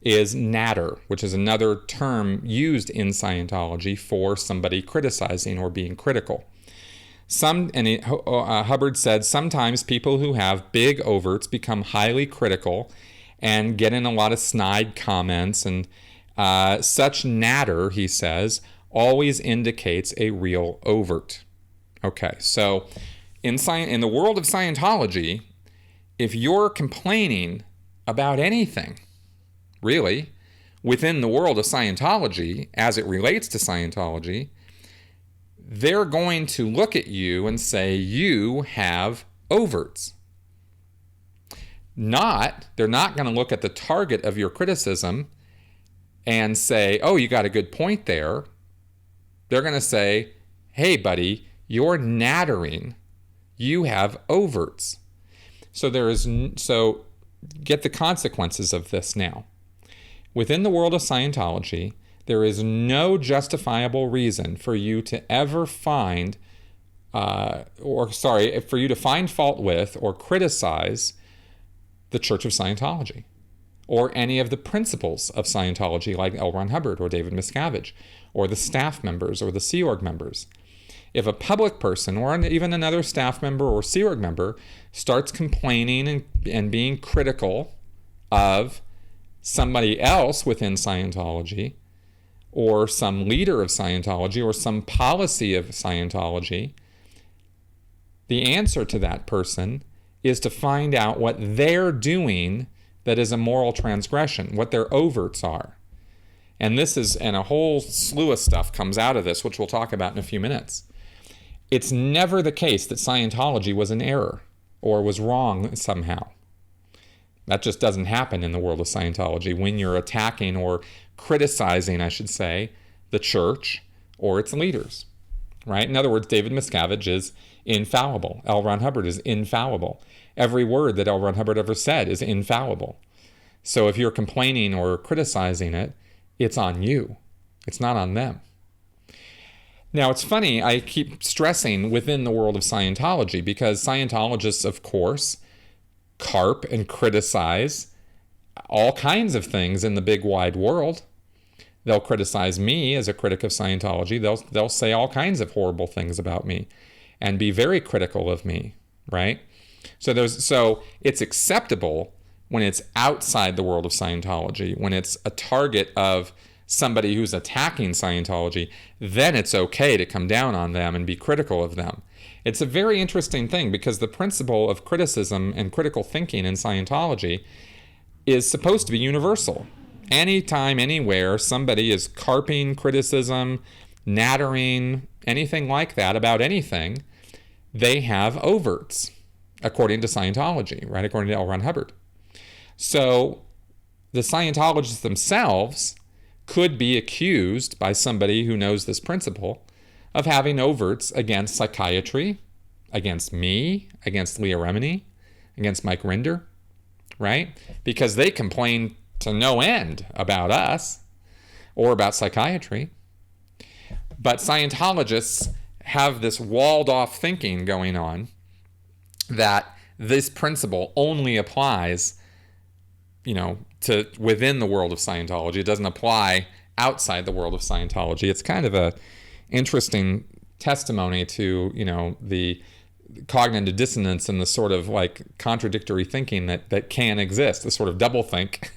is natter, which is another term used in Scientology for somebody criticizing or being critical. Hubbard said sometimes people who have big overts become highly critical and get in a lot of snide comments, and such natter, he says, always indicates a real overt. Okay, so in the world of Scientology, if you're complaining about anything, really, within the world of Scientology, as it relates to Scientology, they're going to look at you and say you have overts. They're not going to look at the target of your criticism and say, oh, you got a good point there. They're going to say, hey, buddy, you're nattering. You have overts. So get the consequences of this now. Within the world of Scientology, there is no justifiable reason for you to ever find, for you to find fault with or criticize the Church of Scientology or any of the principles of Scientology like L. Ron Hubbard or David Miscavige or the staff members or the Sea Org members. If a public person or even another staff member or Sea Org member starts complaining and being critical of somebody else within Scientology or some leader of Scientology or some policy of Scientology, the answer to that person is to find out what they're doing that is a moral transgression, what their overts are. And a whole slew of stuff comes out of this, which we'll talk about in a few minutes. It's never the case that Scientology was in error or was wrong somehow. That just doesn't happen in the world of Scientology when you're attacking or criticizing, I should say, the church or its leaders, right? In other words, David Miscavige is infallible. L. Ron Hubbard is infallible. Every word that L. Ron Hubbard ever said is infallible. So if you're complaining or criticizing it, it's on you. It's not on them. Now, it's funny, I keep stressing within the world of Scientology because Scientologists, of course, carp and criticize all kinds of things in the big wide world. They'll criticize me as a critic of Scientology. They'll say all kinds of horrible things about me and be very critical of me, right? So it's acceptable when it's outside the world of Scientology, when it's a target of somebody who's attacking Scientology, then it's okay to come down on them and be critical of them. It's a very interesting thing because the principle of criticism and critical thinking in Scientology is supposed to be universal. Anytime, anywhere, somebody is carping criticism, nattering, anything like that about anything, they have overts, according to Scientology, right? According to L. Ron Hubbard. So the Scientologists themselves could be accused by somebody who knows this principle of having overts against psychiatry, against me, against Leah Remini, against Mike Rinder, right? Because they complain to no end about us or about psychiatry. But Scientologists have this walled-off thinking going on that this principle only applies, to within the world of Scientology. It doesn't apply outside the world of Scientology. It's kind of a interesting testimony to, the cognitive dissonance and the sort of like contradictory thinking that can exist, the sort of doublethink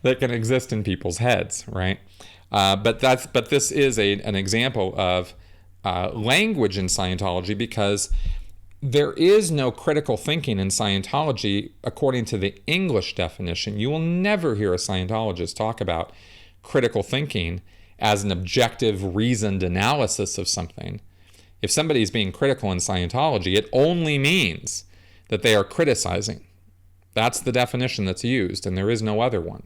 that can exist in people's heads, right? But this is an example of language in Scientology, because there is no critical thinking in Scientology according to the English definition. You will never hear a Scientologist talk about critical thinking as an objective, reasoned analysis of something. If somebody is being critical in Scientology, it only means that they are criticizing. That's the definition that's used, and there is no other one.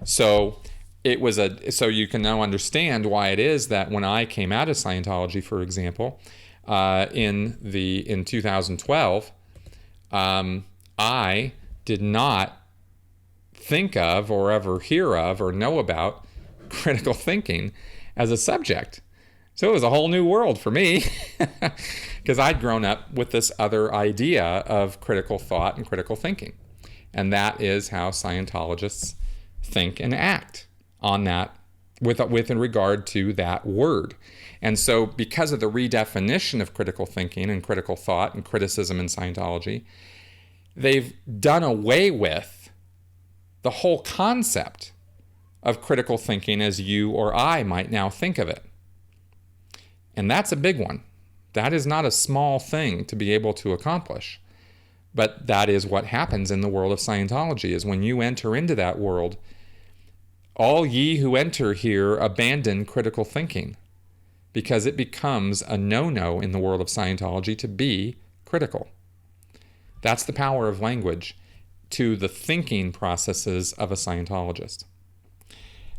So you can now understand why it is that when I came out of Scientology, for example, in 2012, I did not think of or ever hear of or know about critical thinking as a subject. So it was a whole new world for me, because I'd grown up with this other idea of critical thought and critical thinking. And that is how Scientologists think and act on that with in regard to that word. And so because of the redefinition of critical thinking and critical thought and criticism in Scientology, they've done away with the whole concept of critical thinking as you or I might now think of it. And that's a big one. That is not a small thing to be able to accomplish. But that is what happens in the world of Scientology, is when you enter into that world, all ye who enter here abandon critical thinking, because it becomes a no-no in the world of Scientology to be critical. That's the power of language to the thinking processes of a Scientologist.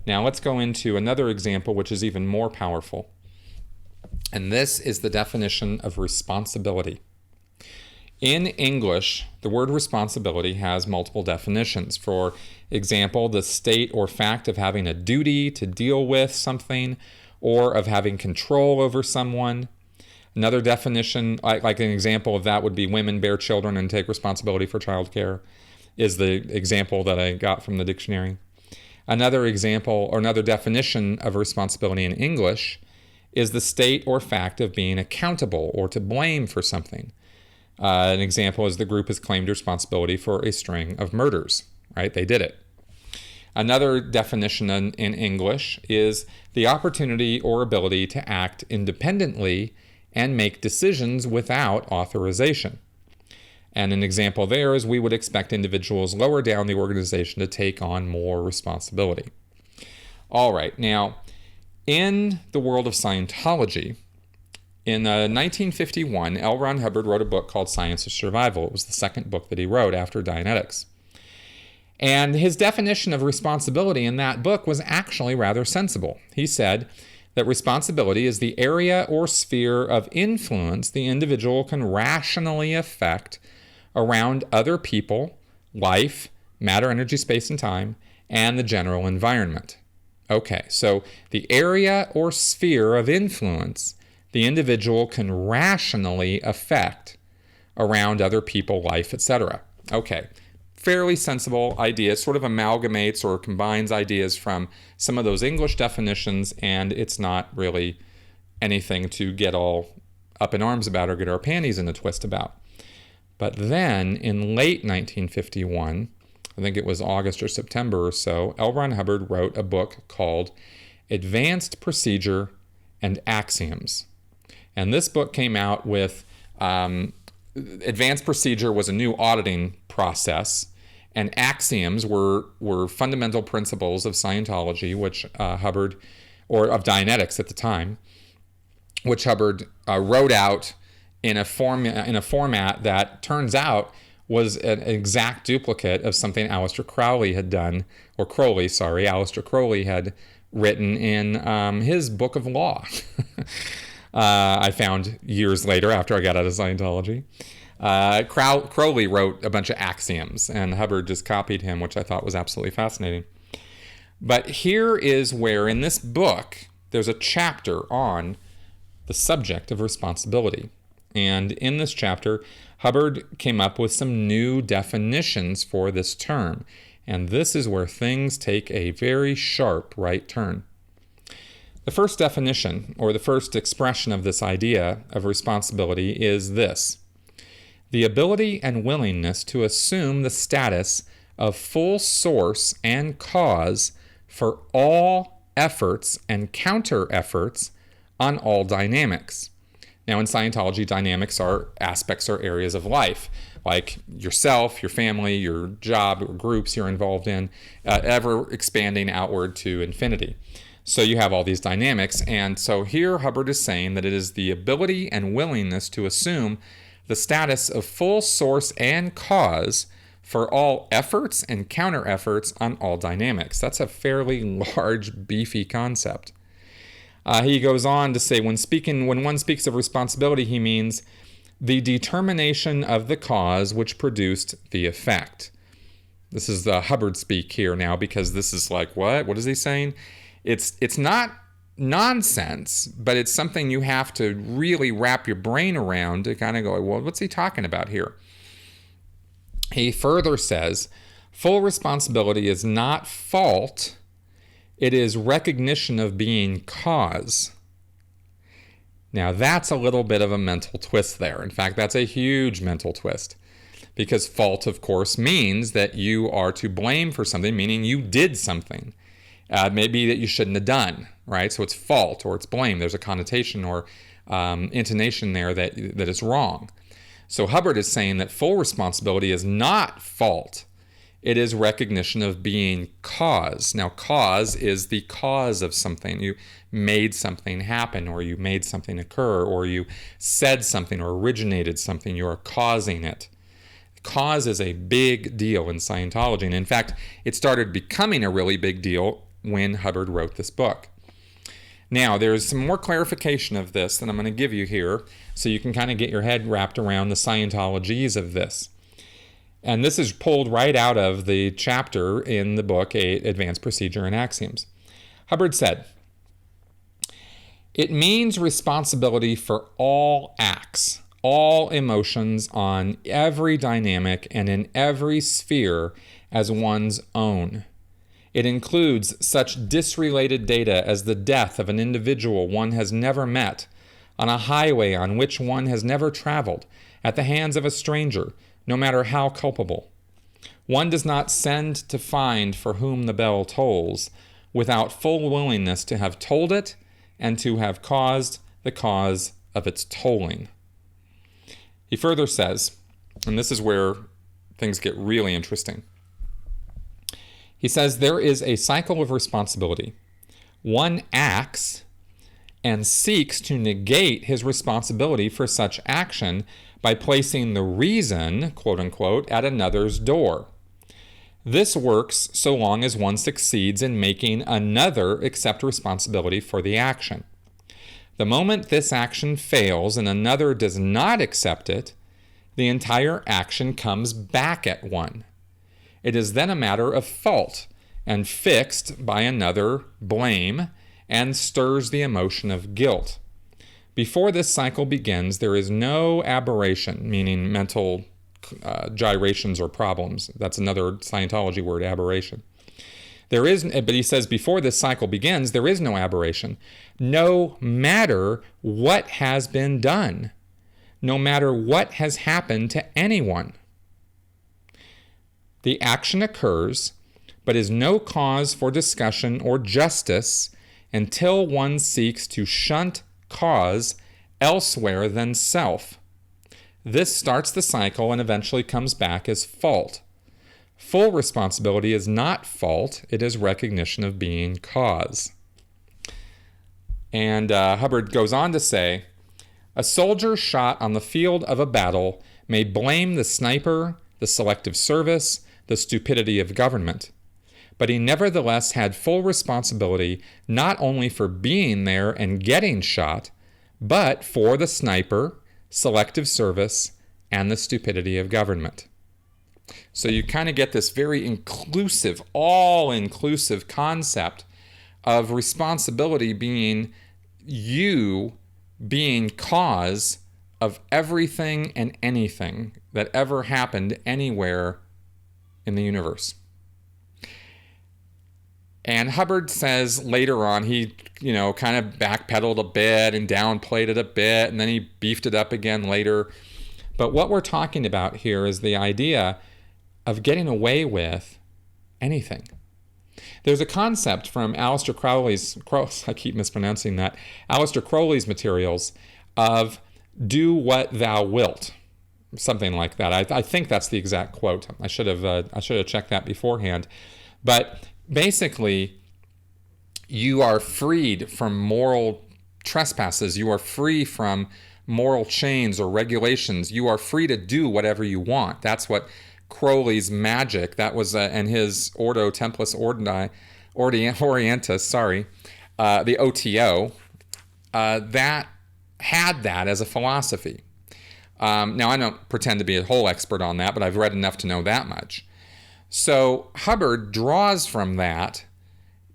Now let's go into another example which is even more powerful. And this is the definition of responsibility. In English, the word responsibility has multiple definitions. For example, the state or fact of having a duty to deal with something, or of having control over someone. Another definition, like an example of that would be women bear children and take responsibility for childcare, is the example that I got from the dictionary. Another example, or another definition of responsibility in English, is the state or fact of being accountable or to blame for something. An example is the group has claimed responsibility for a string of murders, right? They did it. Another definition in English is the opportunity or ability to act independently and make decisions without authorization. And an example there is we would expect individuals lower down the organization to take on more responsibility. All right, now, in the world of Scientology, in 1951, L. Ron Hubbard wrote a book called Science of Survival. It was the second book that he wrote after Dianetics. And his definition of responsibility in that book was actually rather sensible. He said that responsibility is the area or sphere of influence the individual can rationally affect around other people, life, matter, energy, space, and time, and the general environment. Okay, so the area or sphere of influence the individual can rationally affect around other people, life, etc. Okay, fairly sensible idea. It sort of amalgamates or combines ideas from some of those English definitions, and it's not really anything to get all up in arms about or get our panties in a twist about. But then in late 1951, I think it was August or September or so, L. Ron Hubbard wrote a book called Advanced Procedure and Axioms. And this book came out with Advanced Procedure was a new auditing process, and axioms were fundamental principles of Scientology, which Hubbard, or of Dianetics at the time, which Hubbard wrote out in a format that turns out was an exact duplicate of something Aleister Crowley had done, or Crowley, sorry, Aleister Crowley had written in his book of law. I found years later after I got out of Scientology. Crowley wrote a bunch of axioms, and Hubbard just copied him, which I thought was absolutely fascinating. But here is where, in this book, there's a chapter on the subject of responsibility. And in this chapter, Hubbard came up with some new definitions for this term. And this is where things take a very sharp right turn. The first definition, or the first expression of this idea of responsibility is this: the ability and willingness to assume the status of full source and cause for all efforts and counter-efforts on all dynamics. Now, in Scientology, dynamics are aspects or areas of life, like yourself, your family, your job, or groups you're involved in, ever expanding outward to infinity. So you have all these dynamics, and so here Hubbard is saying that it is the ability and willingness to assume the status of full source and cause for all efforts and counter-efforts on all dynamics. That's a fairly large, beefy concept. He goes on to say, when one speaks of responsibility, he means the determination of the cause which produced the effect. This is the Hubbard speak here now, because this is like, what? What is he saying? It's not nonsense, but it's something you have to really wrap your brain around to kind of go, well, what's he talking about here? He further says, full responsibility is not fault. It is recognition of being cause. Now, that's a little bit of a mental twist there. In fact, that's a huge mental twist, because fault, of course, means that you are to blame for something, meaning you did something, maybe that you shouldn't have done, right? So it's fault or it's blame. There's a connotation or intonation there that is wrong. So Hubbard is saying that full responsibility is not fault. It is recognition of being cause. Now, cause is the cause of something. You made something happen, or you made something occur, or you said something or originated something. You are causing it. Cause is a big deal in Scientology. And in fact, it started becoming a really big deal when Hubbard wrote this book. Now, there's some more clarification of this that I'm going to give you here, so you can kind of get your head wrapped around the Scientologies of this. And this is pulled right out of the chapter in the book, Advanced Procedure and Axioms. Hubbard said, it means responsibility for all acts, all emotions on every dynamic and in every sphere as one's own. It includes such disrelated data as the death of an individual one has never met, on a highway on which one has never traveled, at the hands of a stranger, no matter how culpable. One does not send to find for whom the bell tolls, without full willingness to have tolled it and to have caused the cause of its tolling. He further says, and this is where things get really interesting. He says there is a cycle of responsibility. One acts and seeks to negate his responsibility for such action by placing the reason, quote unquote, at another's door. This works so long as one succeeds in making another accept responsibility for the action. The moment this action fails and another does not accept it, the entire action comes back at one. It is then a matter of fault and fixed by another blame and stirs the emotion of guilt. Before this cycle begins, there is no aberration, meaning mental gyrations or problems. That's another Scientology word, aberration. But he says before this cycle begins, there is no aberration. No matter what has been done, no matter what has happened to anyone. The action occurs, but is no cause for discussion or justice until one seeks to shunt cause elsewhere than self. This starts the cycle and eventually comes back as fault. Full responsibility is not fault, it is recognition of being cause. And Hubbard goes on to say, a soldier shot on the field of a battle may blame the sniper, the selective service, the stupidity of government. But he nevertheless had full responsibility not only for being there and getting shot, but for the sniper, selective service, and the stupidity of government. So you kind of get this very inclusive, all-inclusive concept of responsibility being you being cause of everything and anything that ever happened anywhere in the universe. And Hubbard says later on, he, kind of backpedaled a bit and downplayed it a bit, and then he beefed it up again later. But what we're talking about here is the idea of getting away with anything. There's a concept from Aleister Crowley's, I keep mispronouncing that, Aleister Crowley's materials of do what thou wilt. Something like that. I think that's the exact quote. I should have checked that beforehand. But basically, you are freed from moral trespasses. You are free from moral chains or regulations. You are free to do whatever you want. That's what Crowley's magic, that was, and his Ordo Templis Orientis, the OTO, that had that as a philosophy. Now, I don't pretend to be a whole expert on that, but I've read enough to know that much. So Hubbard draws from that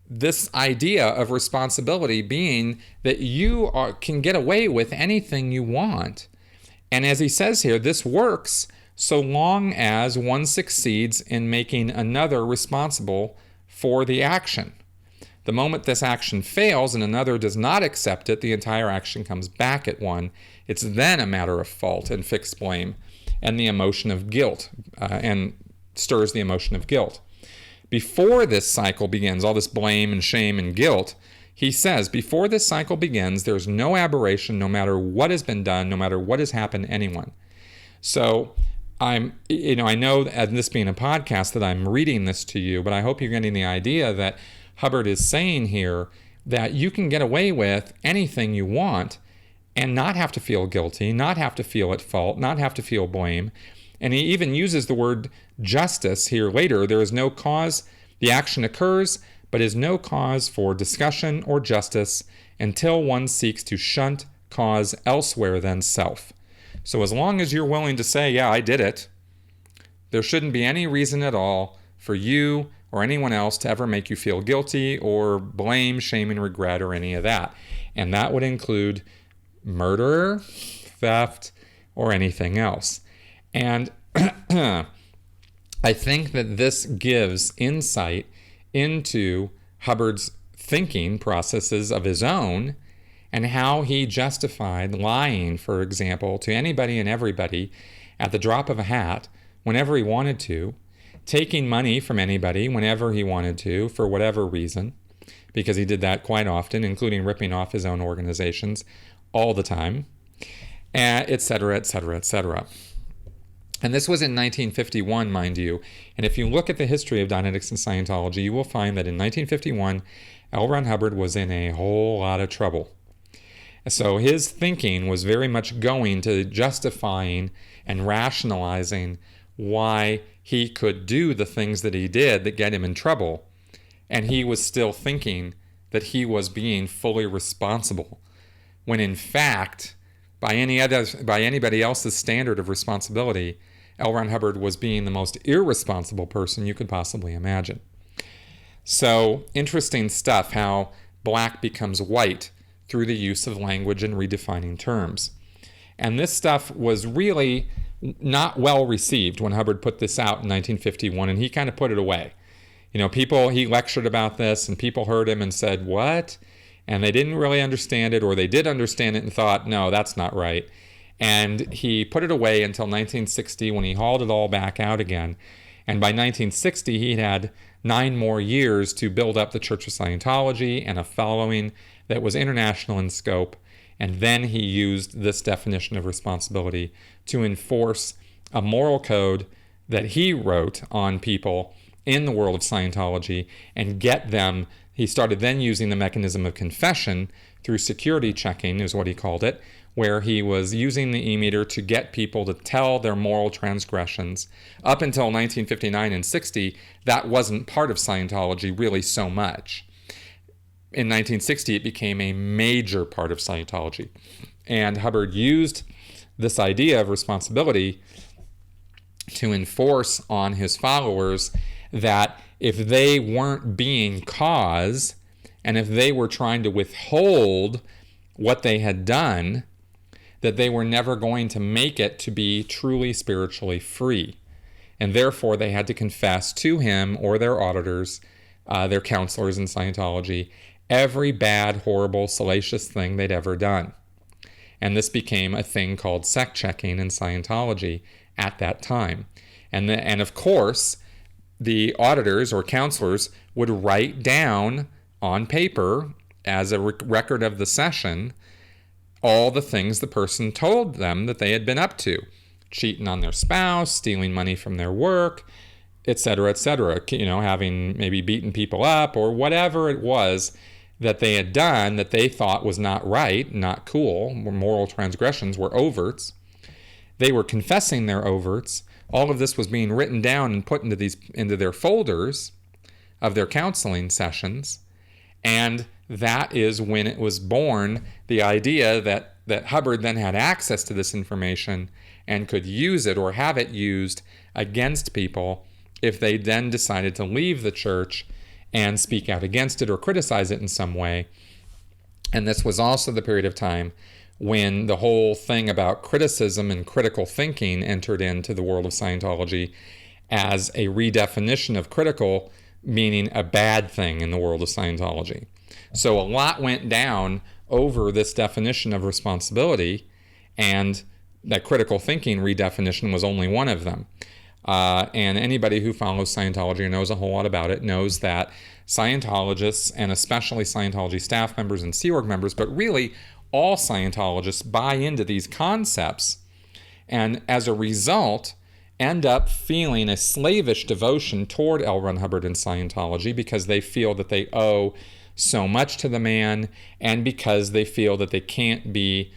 this idea of responsibility being that you can get away with anything you want. And as he says here, this works so long as one succeeds in making another responsible for the action. The moment this action fails and another does not accept it, the entire action comes back at one. It's then a matter of fault and fixed blame and the emotion of guilt, and stirs the emotion of guilt. Before this cycle begins, all this blame and shame and guilt, he says, before this cycle begins, there's no aberration, no matter what has been done, no matter what has happened to anyone. So I know, and this being a podcast, that I'm reading this to you, but I hope you're getting the idea that Hubbard is saying here that you can get away with anything you want and not have to feel guilty, not have to feel at fault, not have to feel blame. And he even uses the word justice here later. There is no cause, the action occurs, but is no cause for discussion or justice until one seeks to shunt cause elsewhere than self. So as long as you're willing to say, yeah, I did it, there shouldn't be any reason at all for you or anyone else to ever make you feel guilty or blame, shame, and regret or any of that. And that would include murder, theft, or anything else. And I think that this gives insight into Hubbard's thinking processes of his own and how he justified lying, for example, to anybody and everybody at the drop of a hat whenever he wanted to, taking money from anybody whenever he wanted to for whatever reason, because he did that quite often, including ripping off his own organizations all the time, et cetera, et cetera, et cetera. And this was in 1951, mind you. And if you look at the history of Dianetics and Scientology, you will find that in 1951, L. Ron Hubbard was in a whole lot of trouble. So his thinking was very much going to justifying and rationalizing why he could do the things that he did that get him in trouble. And he was still thinking that he was being fully responsible, when in fact, by anybody else's standard of responsibility, L. Ron Hubbard was being the most irresponsible person you could possibly imagine. So interesting stuff, how black becomes white through the use of language and redefining terms. And this stuff was really not well received when Hubbard put this out in 1951, and he kind of put it away. He lectured about this, and people heard him and said, what? And they didn't really understand it, or they did understand it and thought, no, that's not right. And he put it away until 1960 when he hauled it all back out again. And by 1960, he had 9 more years to build up the Church of Scientology and a following that was international in scope. And then he used this definition of responsibility to enforce a moral code that he wrote on people in the world of Scientology and get them. He started then using the mechanism of confession through security checking, is what he called it, where he was using the e-meter to get people to tell their moral transgressions. Up until 1959 and 60, that wasn't part of Scientology really so much. In 1960, it became a major part of Scientology. And Hubbard used this idea of responsibility to enforce on his followers that if they weren't being cause, and if they were trying to withhold what they had done, that they were never going to make it to be truly spiritually free. And therefore, they had to confess to him or their auditors, their counselors in Scientology, every bad, horrible, salacious thing they'd ever done. And this became a thing called sect checking in Scientology at that time. And of course, the auditors or counselors would write down on paper as a record of the session all the things the person told them that they had been up to. Cheating on their spouse, stealing money from their work, etc., etc. Having maybe beaten people up or whatever it was that they had done that they thought was not right, not cool. Moral transgressions were overts. They were confessing their overts. All of this was being written down and put into their folders of their counseling sessions. And that is when it was born, the idea that Hubbard then had access to this information and could use it or have it used against people if they then decided to leave the church and speak out against it or criticize it in some way. And this was also the period of time when the whole thing about criticism and critical thinking entered into the world of Scientology as a redefinition of critical, meaning a bad thing in the world of Scientology. So a lot went down over this definition of responsibility, and that critical thinking redefinition was only one of them. And anybody who follows Scientology or knows a whole lot about it knows that Scientologists, and especially Scientology staff members and Sea Org members, but really all Scientologists buy into these concepts, and as a result end up feeling a slavish devotion toward L. Ron Hubbard and Scientology because they feel that they owe so much to the man, and because they feel that they can't be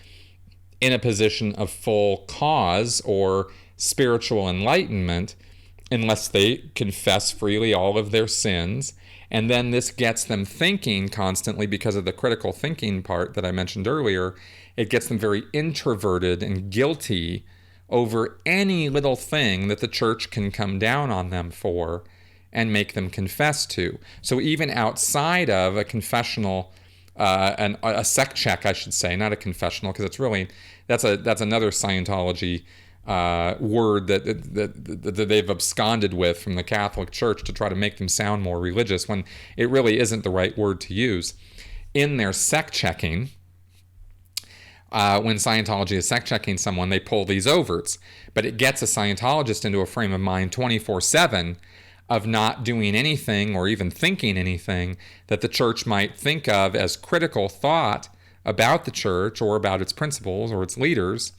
in a position of full cause or spiritual enlightenment unless they confess freely all of their sins. And then this gets them thinking constantly because of the critical thinking part that I mentioned earlier. It gets them very introverted and guilty over any little thing that the church can come down on them for and make them confess to. So even outside of a confessional, a sect check, I should say, not a confessional, because it's really, that's another Scientology word that they've absconded with from the Catholic Church to try to make them sound more religious when it really isn't the right word to use. In their sect checking, when Scientology is sect checking someone, they pull these overts, but it gets a Scientologist into a frame of mind 24/7 of not doing anything or even thinking anything that the church might think of as critical thought about the church or about its principles or its leaders,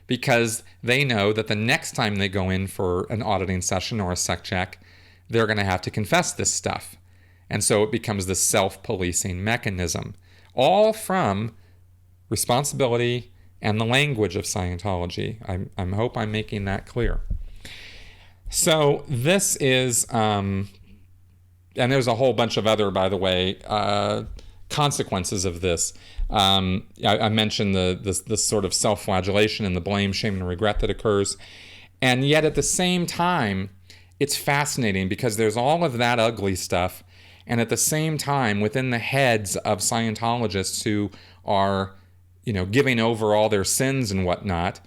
because they know that the next time they go in for an auditing session or a sect check, they're going to have to confess this stuff. And so it becomes this self-policing mechanism, all from responsibility and the language of Scientology. I hope I'm making that clear. So this is, and there's a whole bunch of other, by the way, consequences of this. I mentioned the sort of self-flagellation and the blame, shame, and regret that occurs. And yet at the same time, it's fascinating because there's all of that ugly stuff. And at the same time, within the heads of Scientologists who are, giving over all their sins and whatnot,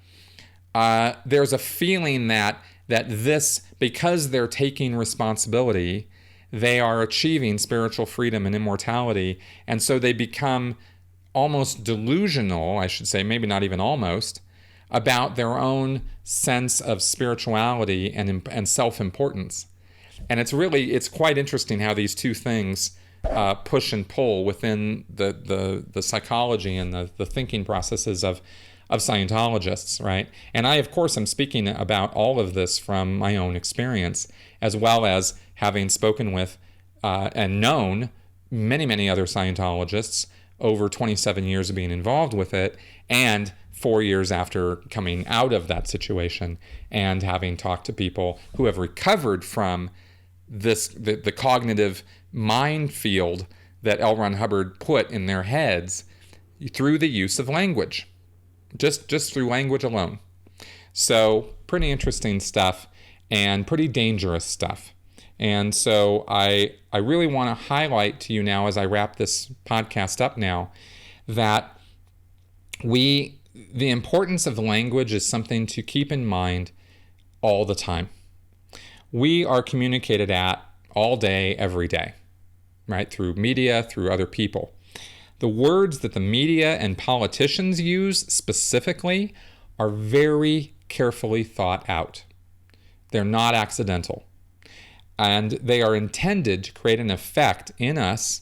there's a feeling that this, because they're taking responsibility, they are achieving spiritual freedom and immortality. And so they become almost delusional, I should say, maybe not even almost, about their own sense of spirituality and self-importance. And it's quite interesting how these two things push and pull within the psychology and the thinking processes of of Scientologists, right? And I, of course, am speaking about all of this from my own experience, as well as having spoken with and known many, many other Scientologists over 27 years of being involved with it, and 4 years after coming out of that situation and having talked to people who have recovered from the cognitive minefield that L. Ron Hubbard put in their heads through the use of language, just through language alone. So pretty interesting stuff and pretty dangerous stuff. And so I really want to highlight to you now, as I wrap this podcast up now, that the importance of language is something to keep in mind all the time. We are communicated at all day, every day, right? Through media, through other people. The words that the media and politicians use specifically are very carefully thought out. They're not accidental. And they are intended to create an effect in us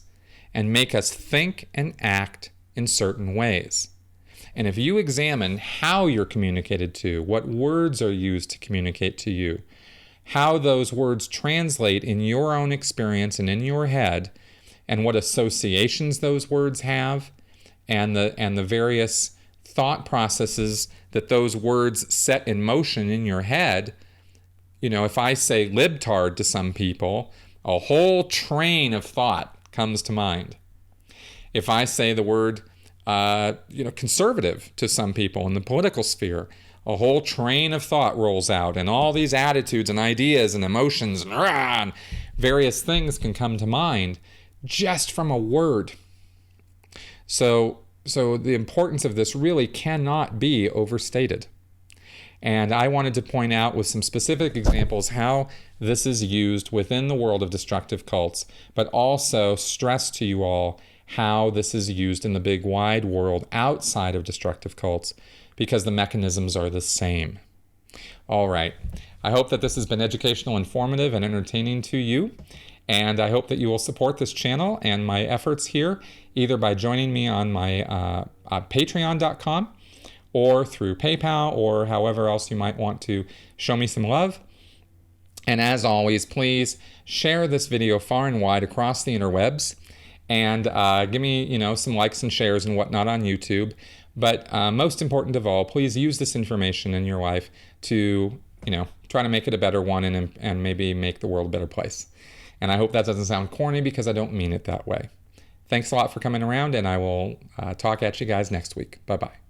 and make us think and act in certain ways. And if you examine how you're communicated to, what words are used to communicate to you, how those words translate in your own experience and in your head, and what associations those words have, and the various thought processes that those words set in motion in your head. You know, if I say libtard to some people, a whole train of thought comes to mind. If I say the word conservative to some people in the political sphere, a whole train of thought rolls out, and all these attitudes and ideas and emotions and various things can come to mind just from a word. So the importance of this really cannot be overstated. And I wanted to point out with some specific examples how this is used within the world of destructive cults, but also stress to you all how this is used in the big wide world outside of destructive cults, because the mechanisms are the same. All right. I hope that this has been educational, informative, and entertaining to you. And I hope that you will support this channel and my efforts here, either by joining me on my patreon.com or through PayPal, or however else you might want to show me some love. And as always, please share this video far and wide across the interwebs, and give me, some likes and shares and whatnot on YouTube. But most important of all, please use this information in your life to, try to make it a better one, and maybe make the world a better place. And I hope that doesn't sound corny, because I don't mean it that way. Thanks a lot for coming around, and I will talk at you guys next week. Bye-bye.